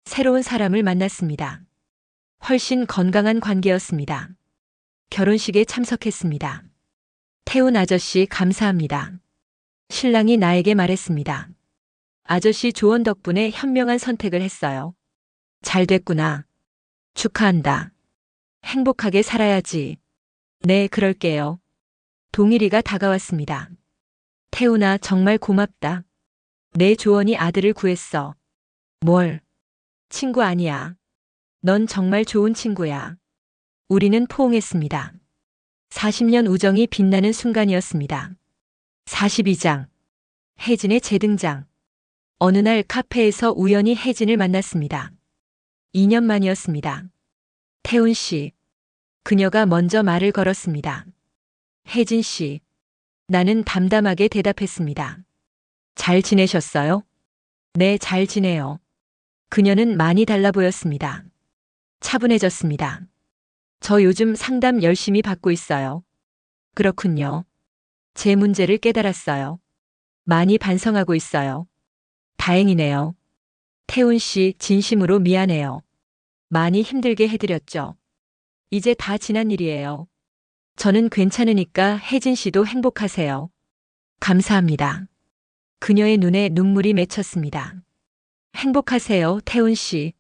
새로운 사람을 만났습니다. 훨씬 건강한 관계였습니다. 결혼식에 참석했습니다. 태훈 아저씨 감사합니다. 신랑이 나에게 말했습니다. 아저씨 조언 덕분에 현명한 선택을 했어요. 잘 됐구나. 축하한다. 행복하게 살아야지. 네, 그럴게요. 동일이가 다가왔습니다. 태훈아, 정말 고맙다. 내 조언이 아들을 구했어. 뭘? 친구 아니야. 넌 정말 좋은 친구야. 우리는 포옹했습니다. 40년 우정이 빛나는 순간이었습니다. 42장. 혜진의 재등장. 어느 날 카페에서 우연히 혜진을 만났습니다. 2년 만이었습니다. 태훈 씨. 그녀가 먼저 말을 걸었습니다. 혜진 씨. 나는 담담하게 대답했습니다. 잘 지내셨어요? 네, 잘 지내요. 그녀는 많이 달라 보였습니다. 차분해졌습니다. 저 요즘 상담 열심히 받고 있어요. 그렇군요. 제 문제를 깨달았어요. 많이 반성하고 있어요. 다행이네요. 태훈 씨, 진심으로 미안해요. 많이 힘들게 해드렸죠. 이제 다 지난 일이에요. 저는 괜찮으니까 혜진 씨도 행복하세요. 감사합니다. 그녀의 눈에 눈물이 맺혔습니다. 행복하세요, 태훈 씨.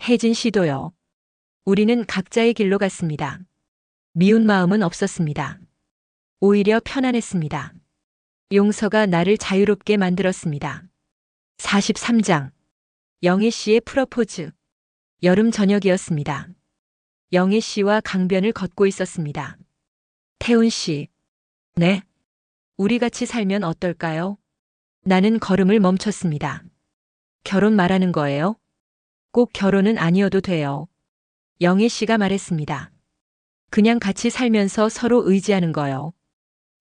혜진 씨도요. 우리는 각자의 길로 갔습니다. 미운 마음은 없었습니다. 오히려 편안했습니다. 용서가 나를 자유롭게 만들었습니다. 43장. 영애 씨의 프러포즈. 여름 저녁이었습니다. 영애 씨와 강변을 걷고 있었습니다. 태훈 씨. 네. 우리 같이 살면 어떨까요? 나는 걸음을 멈췄습니다. 결혼 말하는 거예요? 꼭 결혼은 아니어도 돼요. 영애 씨가 말했습니다. 그냥 같이 살면서 서로 의지하는 거요.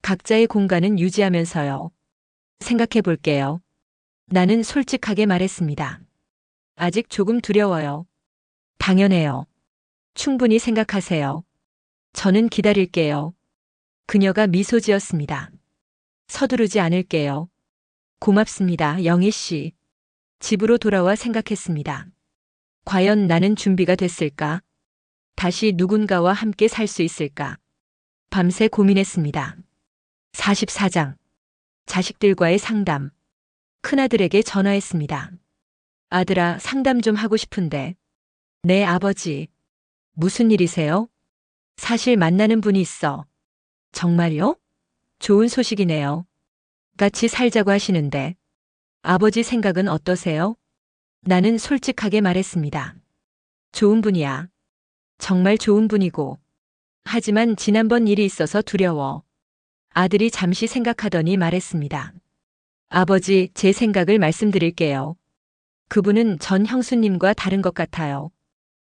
각자의 공간은 유지하면서요. 생각해 볼게요. 나는 솔직하게 말했습니다. 아직 조금 두려워요. 당연해요. 충분히 생각하세요. 저는 기다릴게요. 그녀가 미소 지었습니다. 서두르지 않을게요. 고맙습니다, 영희 씨. 집으로 돌아와 생각했습니다. 과연 나는 준비가 됐을까? 다시 누군가와 함께 살 수 있을까? 밤새 고민했습니다. 44장. 자식들과의 상담. 큰아들에게 전화했습니다. 아들아, 상담 좀 하고 싶은데. 네, 아버지. 무슨 일이세요? 사실 만나는 분이 있어. 정말요? 좋은 소식이네요. 같이 살자고 하시는데. 아버지 생각은 어떠세요? 나는 솔직하게 말했습니다. 좋은 분이야. 정말 좋은 분이고. 하지만 지난번 일이 있어서 두려워. 아들이 잠시 생각하더니 말했습니다. 아버지, 제 생각을 말씀드릴게요. 그분은 전 형수님과 다른 것 같아요.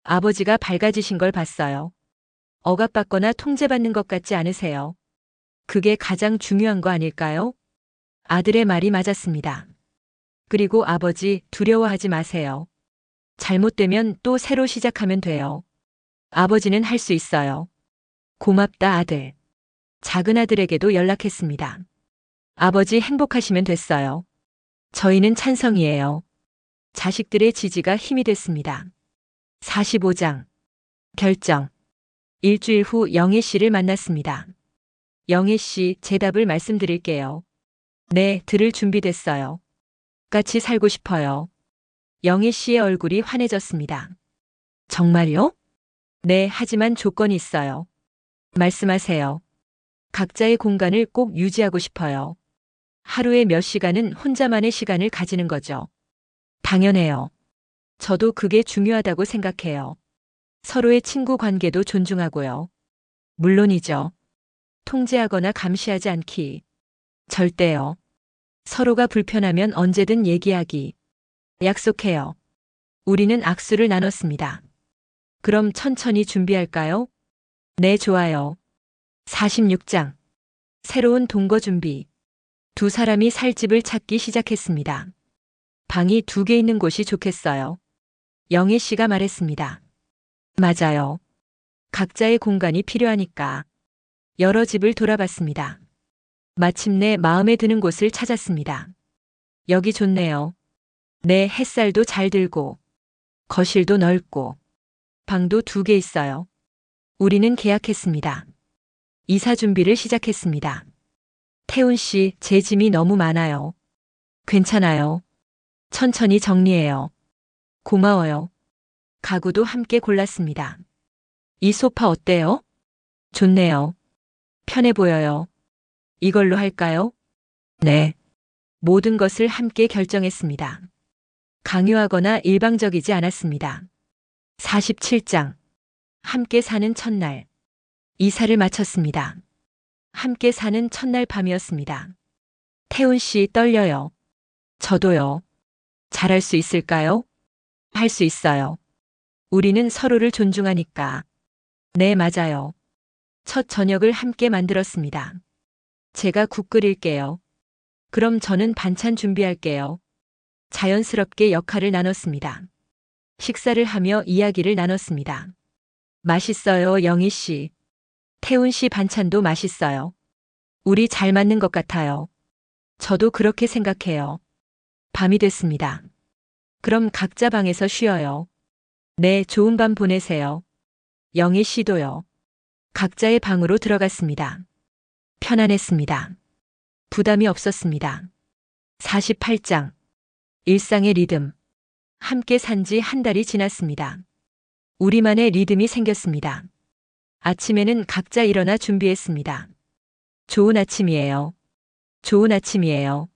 아버지가 밝아지신 걸 봤어요. 억압받거나 통제받는 것 같지 않으세요? 그게 가장 중요한 거 아닐까요? 아들의 말이 맞았습니다. 그리고 아버지, 두려워하지 마세요. 잘못되면 또 새로 시작하면 돼요. 아버지는 할 수 있어요. 고맙다, 아들. 작은 아들에게도 연락했습니다. 아버지 행복하시면 됐어요. 저희는 찬성이에요. 자식들의 지지가 힘이 됐습니다. 45장. 결정. 일주일 후 영애 씨를 만났습니다. 영애 씨, 제 답을 말씀드릴게요. 네, 들을 준비됐어요. 같이 살고 싶어요. 영애 씨의 얼굴이 환해졌습니다. 정말요? 네, 하지만 조건이 있어요. 말씀하세요. 각자의 공간을 꼭 유지하고 싶어요. 하루에 몇 시간은 혼자만의 시간을 가지는 거죠. 당연해요. 저도 그게 중요하다고 생각해요. 서로의 친구 관계도 존중하고요. 물론이죠. 통제하거나 감시하지 않기. 절대요. 서로가 불편하면 언제든 얘기하기. 약속해요. 우리는 악수를 나눴습니다. 그럼 천천히 준비할까요? 네, 좋아요. 46장. 새로운 동거 준비. 두 사람이 살 집을 찾기 시작했습니다. 방이 2개 있는 곳이 좋겠어요. 영애 씨가 말했습니다. 맞아요. 각자의 공간이 필요하니까. 여러 집을 돌아봤습니다. 마침내 마음에 드는 곳을 찾았습니다. 여기 좋네요. 네, 햇살도 잘 들고, 거실도 넓고, 방도 2개 있어요. 우리는 계약했습니다. 이사 준비를 시작했습니다. 태훈 씨, 제 짐이 너무 많아요. 괜찮아요. 천천히 정리해요. 고마워요. 가구도 함께 골랐습니다. 이 소파 어때요? 좋네요. 편해 보여요. 이걸로 할까요? 네. 모든 것을 함께 결정했습니다. 강요하거나 일방적이지 않았습니다. 47장. 함께 사는 첫날. 이사를 마쳤습니다. 함께 사는 첫날 밤이었습니다. 태훈 씨 떨려요. 저도요. 잘할 수 있을까요? 할 수 있어요. 우리는 서로를 존중하니까. 네, 맞아요. 첫 저녁을 함께 만들었습니다. 제가 국 끓일게요. 그럼 저는 반찬 준비할게요. 자연스럽게 역할을 나눴습니다. 식사를 하며 이야기를 나눴습니다. 맛있어요, 영희 씨. 태훈 씨 반찬도 맛있어요. 우리 잘 맞는 것 같아요. 저도 그렇게 생각해요. 밤이 됐습니다. 그럼 각자 방에서 쉬어요. 네, 좋은 밤 보내세요. 영희 씨도요. 각자의 방으로 들어갔습니다. 편안했습니다. 부담이 없었습니다. 48장. 일상의 리듬. 함께 산 지 한 달이 지났습니다. 우리만의 리듬이 생겼습니다. 아침에는 각자 일어나 준비했습니다. 좋은 아침이에요. 좋은 아침이에요.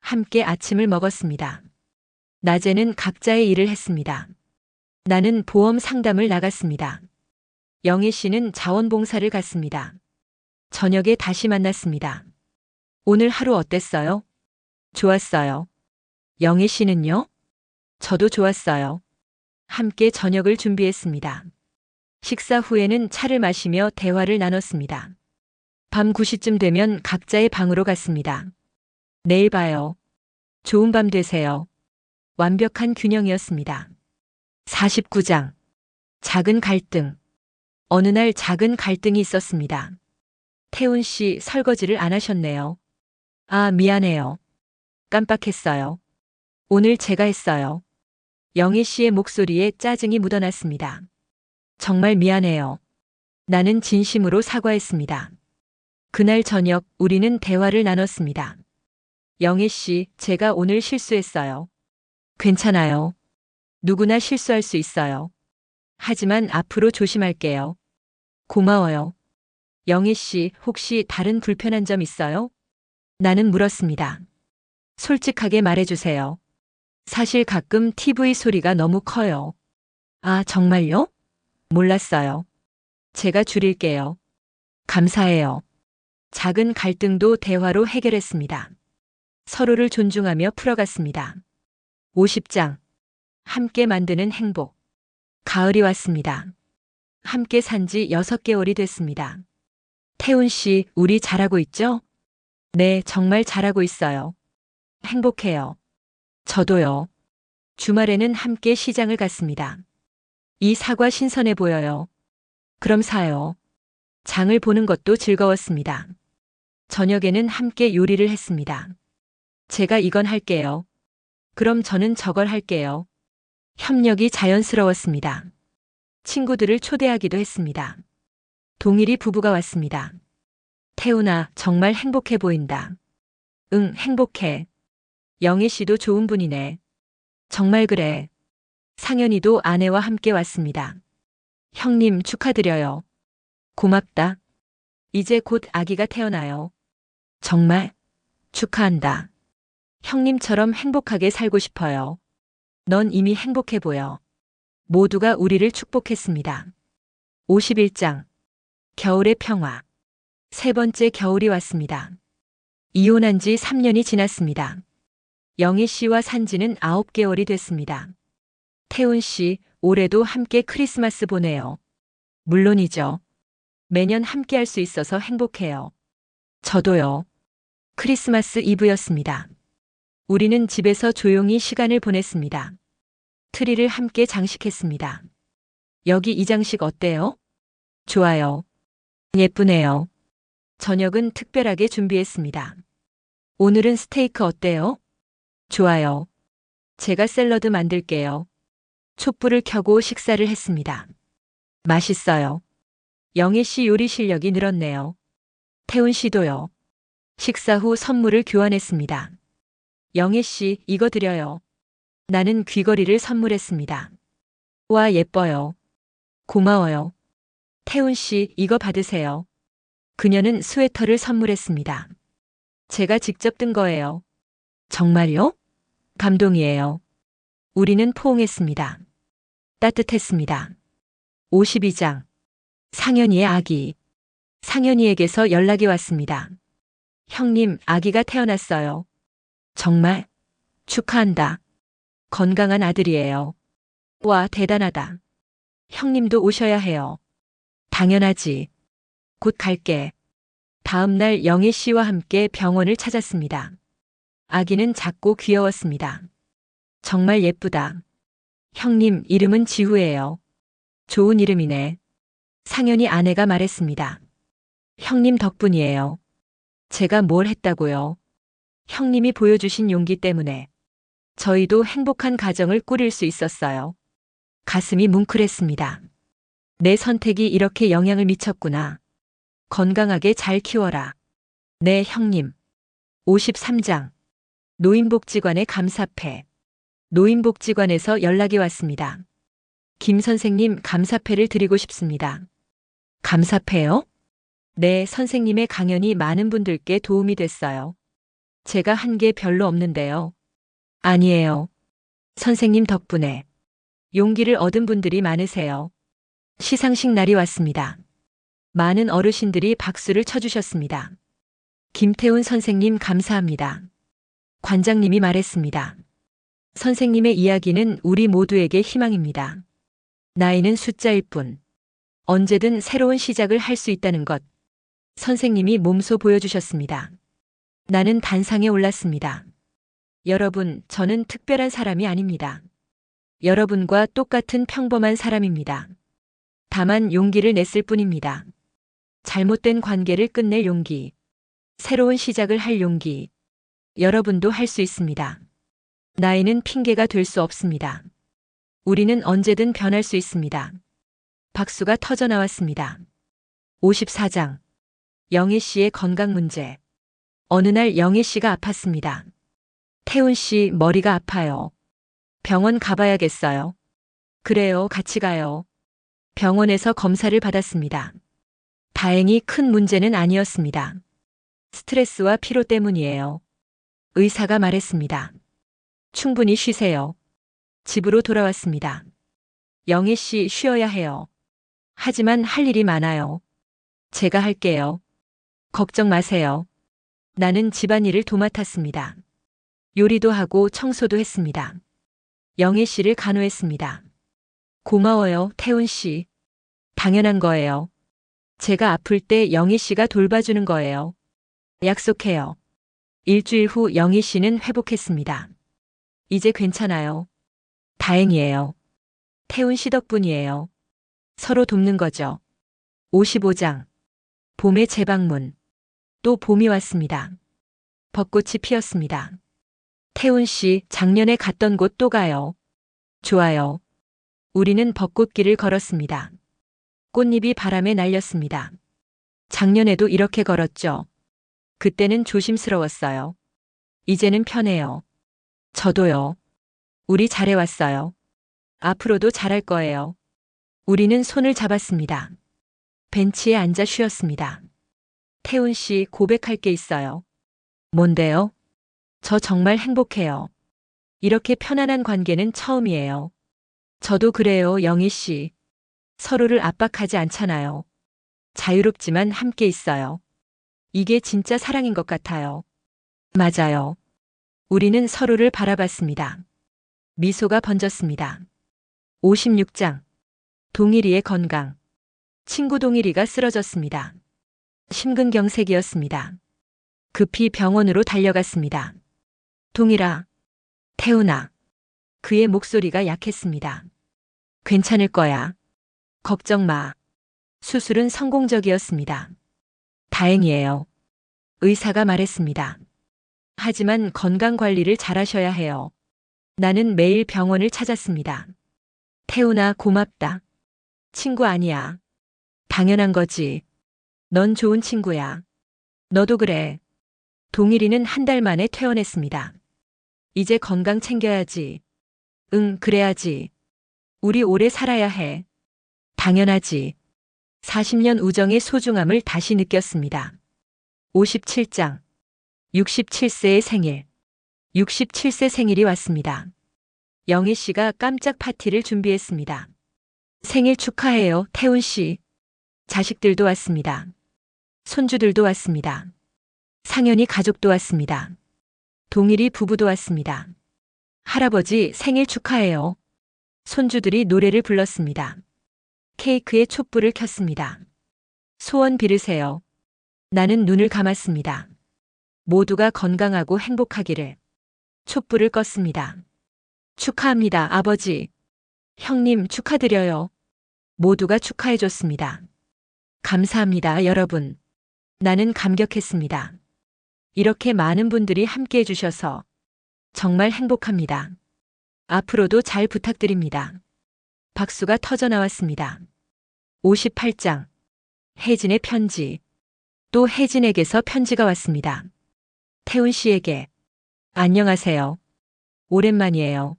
함께 아침을 먹었습니다. 낮에는 각자의 일을 했습니다. 나는 보험 상담을 나갔습니다. 영애 씨는 자원봉사를 갔습니다. 저녁에 다시 만났습니다. 오늘 하루 어땠어요? 좋았어요. 영애 씨는요? 저도 좋았어요. 함께 저녁을 준비했습니다. 식사 후에는 차를 마시며 대화를 나눴습니다. 밤 9시쯤 되면 각자의 방으로 갔습니다. 내일 봐요. 좋은 밤 되세요. 완벽한 균형이었습니다. 49장. 작은 갈등. 어느 날 작은 갈등이 있었습니다. 태훈 씨 설거지를 안 하셨네요. 아, 미안해요. 깜빡했어요. 오늘 제가 했어요. 영애 씨의 목소리에 짜증이 묻어났습니다. 정말 미안해요. 나는 진심으로 사과했습니다. 그날 저녁 우리는 대화를 나눴습니다. 영애 씨, 제가 오늘 실수했어요. 괜찮아요. 누구나 실수할 수 있어요. 하지만 앞으로 조심할게요. 고마워요. 영애 씨, 혹시 다른 불편한 점 있어요? 나는 물었습니다. 솔직하게 말해주세요. 사실 가끔 TV 소리가 너무 커요. 아, 정말요? 몰랐어요. 제가 줄일게요. 감사해요. 작은 갈등도 대화로 해결했습니다. 서로를 존중하며 풀어갔습니다. 50장. 함께 만드는 행복. 가을이 왔습니다. 함께 산지 6개월이 됐습니다. 태훈 씨, 우리 잘하고 있죠? 네, 정말 잘하고 있어요. 행복해요. 저도요. 주말에는 함께 시장을 갔습니다. 이 사과 신선해 보여요. 그럼 사요. 장을 보는 것도 즐거웠습니다. 저녁에는 함께 요리를 했습니다. 제가 이건 할게요. 그럼 저는 저걸 할게요. 협력이 자연스러웠습니다. 친구들을 초대하기도 했습니다. 동일이 부부가 왔습니다. 태훈아, 정말 행복해 보인다. 응, 행복해. 영애 씨도 좋은 분이네. 정말 그래. 상현이도 아내와 함께 왔습니다. 형님 축하드려요. 고맙다. 이제 곧 아기가 태어나요. 정말 축하한다. 형님처럼 행복하게 살고 싶어요. 넌 이미 행복해 보여. 모두가 우리를 축복했습니다. 51장. 겨울의 평화. 세 번째 겨울이 왔습니다. 이혼한 지 3년이 지났습니다. 영애 씨와 산지는 9개월이 됐습니다. 태훈 씨, 올해도 함께 크리스마스 보내요. 물론이죠. 매년 함께 할 수 있어서 행복해요. 저도요. 크리스마스 이브였습니다. 우리는 집에서 조용히 시간을 보냈습니다. 트리를 함께 장식했습니다. 여기 이 장식 어때요? 좋아요. 예쁘네요. 저녁은 특별하게 준비했습니다. 오늘은 스테이크 어때요? 좋아요. 제가 샐러드 만들게요. 촛불을 켜고 식사를 했습니다. 맛있어요. 영애 씨 요리 실력이 늘었네요. 태훈 씨도요. 식사 후 선물을 교환했습니다. 영애 씨, 이거 드려요. 나는 귀걸이를 선물했습니다. 와, 예뻐요. 고마워요. 태훈 씨, 이거 받으세요. 그녀는 스웨터를 선물했습니다. 제가 직접 뜬 거예요. 정말요? 감동이에요. 우리는 포옹했습니다. 따뜻했습니다. 52장. 상현이의 아기. 상현이에게서 연락이 왔습니다. 형님, 아기가 태어났어요. 정말? 축하한다. 건강한 아들이에요. 와, 대단하다. 형님도 오셔야 해요. 당연하지. 곧 갈게. 다음 날 영애 씨와 함께 병원을 찾았습니다. 아기는 작고 귀여웠습니다. 정말 예쁘다. 형님, 이름은 지후예요. 좋은 이름이네. 상현이 아내가 말했습니다. 형님 덕분이에요. 제가 뭘 했다고요? 형님이 보여주신 용기 때문에 저희도 행복한 가정을 꾸릴 수 있었어요. 가슴이 뭉클했습니다. 내 선택이 이렇게 영향을 미쳤구나. 건강하게 잘 키워라. 네, 형님. 53장. 노인복지관의 감사패. 노인복지관에서 연락이 왔습니다. 김 선생님, 감사패를 드리고 싶습니다. 감사패요? 네, 선생님의 강연이 많은 분들께 도움이 됐어요. 제가 한 게 별로 없는데요. 아니에요. 선생님 덕분에 용기를 얻은 분들이 많으세요. 시상식 날이 왔습니다. 많은 어르신들이 박수를 쳐주셨습니다. 김태훈 선생님 감사합니다. 관장님이 말했습니다. 선생님의 이야기는 우리 모두에게 희망입니다. 나이는 숫자일 뿐. 언제든 새로운 시작을 할 수 있다는 것. 선생님이 몸소 보여주셨습니다. 나는 단상에 올랐습니다. 여러분, 저는 특별한 사람이 아닙니다. 여러분과 똑같은 평범한 사람입니다. 다만 용기를 냈을 뿐입니다. 잘못된 관계를 끝낼 용기. 새로운 시작을 할 용기. 여러분도 할 수 있습니다. 나이는 핑계가 될 수 없습니다. 우리는 언제든 변할 수 있습니다. 박수가 터져 나왔습니다. 54장. 영애 씨의 건강 문제. 어느 날 영애 씨가 아팠습니다. 태훈 씨, 머리가 아파요. 병원 가봐야겠어요. 그래요, 같이 가요. 병원에서 검사를 받았습니다. 다행히 큰 문제는 아니었습니다. 스트레스와 피로 때문이에요. 의사가 말했습니다. 충분히 쉬세요. 집으로 돌아왔습니다. 영애 씨, 쉬어야 해요. 하지만 할 일이 많아요. 제가 할게요. 걱정 마세요. 나는 집안일을 도맡았습니다. 요리도 하고 청소도 했습니다. 영애 씨를 간호했습니다. 고마워요, 태훈 씨. 당연한 거예요. 제가 아플 때 영애 씨가 돌봐주는 거예요. 약속해요. 일주일 후 영희 씨는 회복했습니다. 이제 괜찮아요. 다행이에요. 태훈 씨 덕분이에요. 서로 돕는 거죠. 55장. 봄의 재방문. 또 봄이 왔습니다. 벚꽃이 피었습니다. 태훈 씨, 작년에 갔던 곳 또 가요. 좋아요. 우리는 벚꽃길을 걸었습니다. 꽃잎이 바람에 날렸습니다. 작년에도 이렇게 걸었죠. 그때는 조심스러웠어요. 이제는 편해요. 저도요. 우리 잘해왔어요. 앞으로도 잘할 거예요. 우리는 손을 잡았습니다. 벤치에 앉아 쉬었습니다. 태훈 씨, 고백할 게 있어요. 뭔데요? 저 정말 행복해요. 이렇게 편안한 관계는 처음이에요. 저도 그래요, 영희 씨. 서로를 압박하지 않잖아요. 자유롭지만 함께 있어요. 이게 진짜 사랑인 것 같아요. 맞아요. 우리는 서로를 바라봤습니다. 미소가 번졌습니다. 56장. 동일이의 건강. 친구 동일이가 쓰러졌습니다. 심근경색이었습니다. 급히 병원으로 달려갔습니다. 동일아, 태훈아. 그의 목소리가 약했습니다. 괜찮을 거야. 걱정 마. 수술은 성공적이었습니다. 다행이에요. 의사가 말했습니다. 하지만 건강 관리를 잘하셔야 해요. 나는 매일 병원을 찾았습니다. 태훈아, 고맙다. 친구 아니야. 당연한 거지. 넌 좋은 친구야. 너도 그래. 동일이는 한 달 만에 퇴원했습니다. 이제 건강 챙겨야지. 응, 그래야지. 우리 오래 살아야 해. 당연하지. 40년 우정의 소중함을 다시 느꼈습니다. 57장. 67세의 생일. 67세 생일이 왔습니다. 영희 씨가 깜짝 파티를 준비했습니다. 생일 축하해요, 태훈 씨. 자식들도 왔습니다. 손주들도 왔습니다. 상현이 가족도 왔습니다. 동일이 부부도 왔습니다. 할아버지 생일 축하해요. 손주들이 노래를 불렀습니다. 케이크에 촛불을 켰습니다. 소원 빌으세요. 나는 눈을 감았습니다. 모두가 건강하고 행복하기를. 촛불을 껐습니다. 축하합니다, 아버지. 형님 축하드려요. 모두가 축하해줬습니다. 감사합니다, 여러분. 나는 감격했습니다. 이렇게 많은 분들이 함께 해주셔서 정말 행복합니다. 앞으로도 잘 부탁드립니다. 박수가 터져 나왔습니다. 58장. 혜진의 편지. 또 혜진에게서 편지가 왔습니다. 태훈 씨에게. 안녕하세요. 오랜만이에요.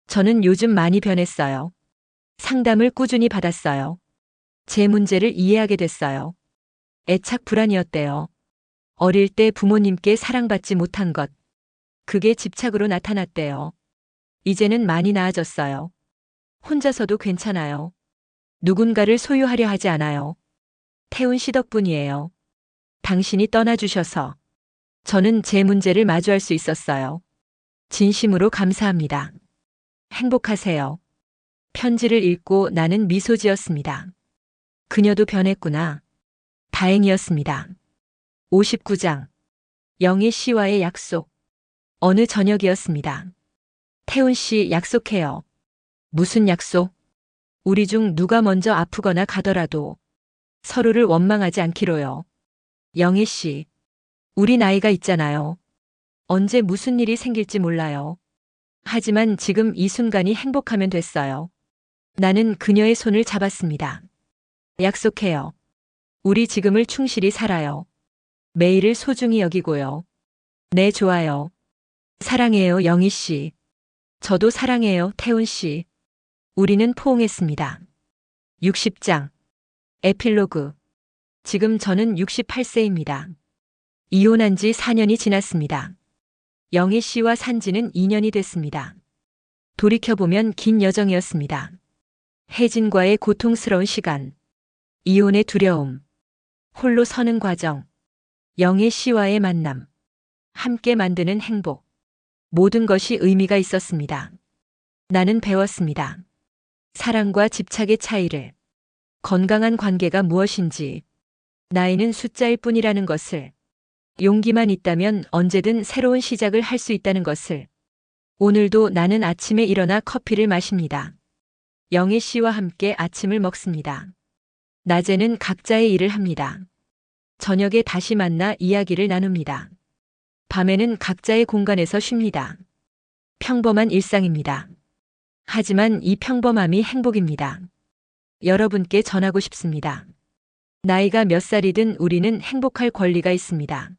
저는 요즘 많이 변했어요. 상담을 꾸준히 받았어요. 제 문제를 이해하게 됐어요. 애착 불안이었대요. 어릴 때 부모님께 사랑받지 못한 것. 그게 집착으로 나타났대요. 이제는 많이 나아졌어요. 혼자서도 괜찮아요. 누군가를 소유하려 하지 않아요. 태훈 씨 덕분이에요. 당신이 떠나주셔서 저는 제 문제를 마주할 수 있었어요. 진심으로 감사합니다. 행복하세요. 편지를 읽고 나는 미소 지었습니다. 그녀도 변했구나. 다행이었습니다. 59장. 영희 씨와의 약속. 어느 저녁이었습니다. 태훈 씨 약속해요. 무슨 약속? 우리 중 누가 먼저 아프거나 가더라도 서로를 원망하지 않기로요. 영희 씨, 우리 나이가 있잖아요. 언제 무슨 일이 생길지 몰라요. 하지만 지금 이 순간이 행복하면 됐어요. 나는 그녀의 손을 잡았습니다. 약속해요. 우리 지금을 충실히 살아요. 매일을 소중히 여기고요. 네, 좋아요. 사랑해요, 영희 씨. 저도 사랑해요, 태훈 씨. 우리는 포옹했습니다. 60장. 에필로그. 지금 저는 68세입니다. 이혼한 지 4년이 지났습니다. 영희 씨와 산 지는 2년이 됐습니다. 돌이켜보면 긴 여정이었습니다. 혜진과의 고통스러운 시간, 이혼의 두려움, 홀로 서는 과정, 영희 씨와의 만남, 함께 만드는 행복. 모든 것이 의미가 있었습니다. 나는 배웠습니다. 사랑과 집착의 차이를, 건강한 관계가 무엇인지, 나이는 숫자일 뿐이라는 것을, 용기만 있다면 언제든 새로운 시작을 할 수 있다는 것을. 오늘도 나는 아침에 일어나 커피를 마십니다. 영희 씨와 함께 아침을 먹습니다. 낮에는 각자의 일을 합니다. 저녁에 다시 만나 이야기를 나눕니다. 밤에는 각자의 공간에서 쉽니다. 평범한 일상입니다. 하지만 이 평범함이 행복입니다. 여러분께 전하고 싶습니다. 나이가 몇 살이든 우리는 행복할 권리가 있습니다.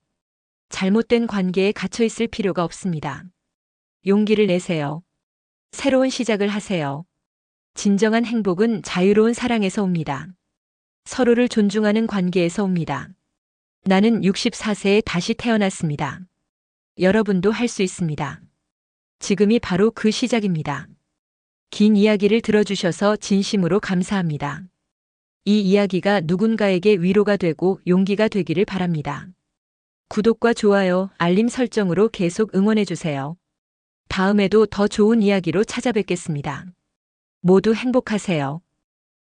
잘못된 관계에 갇혀 있을 필요가 없습니다. 용기를 내세요. 새로운 시작을 하세요. 진정한 행복은 자유로운 사랑에서 옵니다. 서로를 존중하는 관계에서 옵니다. 나는 64세에 다시 태어났습니다. 여러분도 할 수 있습니다. 지금이 바로 그 시작입니다. 긴 이야기를 들어주셔서 진심으로 감사합니다. 이 이야기가 누군가에게 위로가 되고 용기가 되기를 바랍니다. 구독과 좋아요, 알림 설정으로 계속 응원해주세요. 다음에도 더 좋은 이야기로 찾아뵙겠습니다. 모두 행복하세요.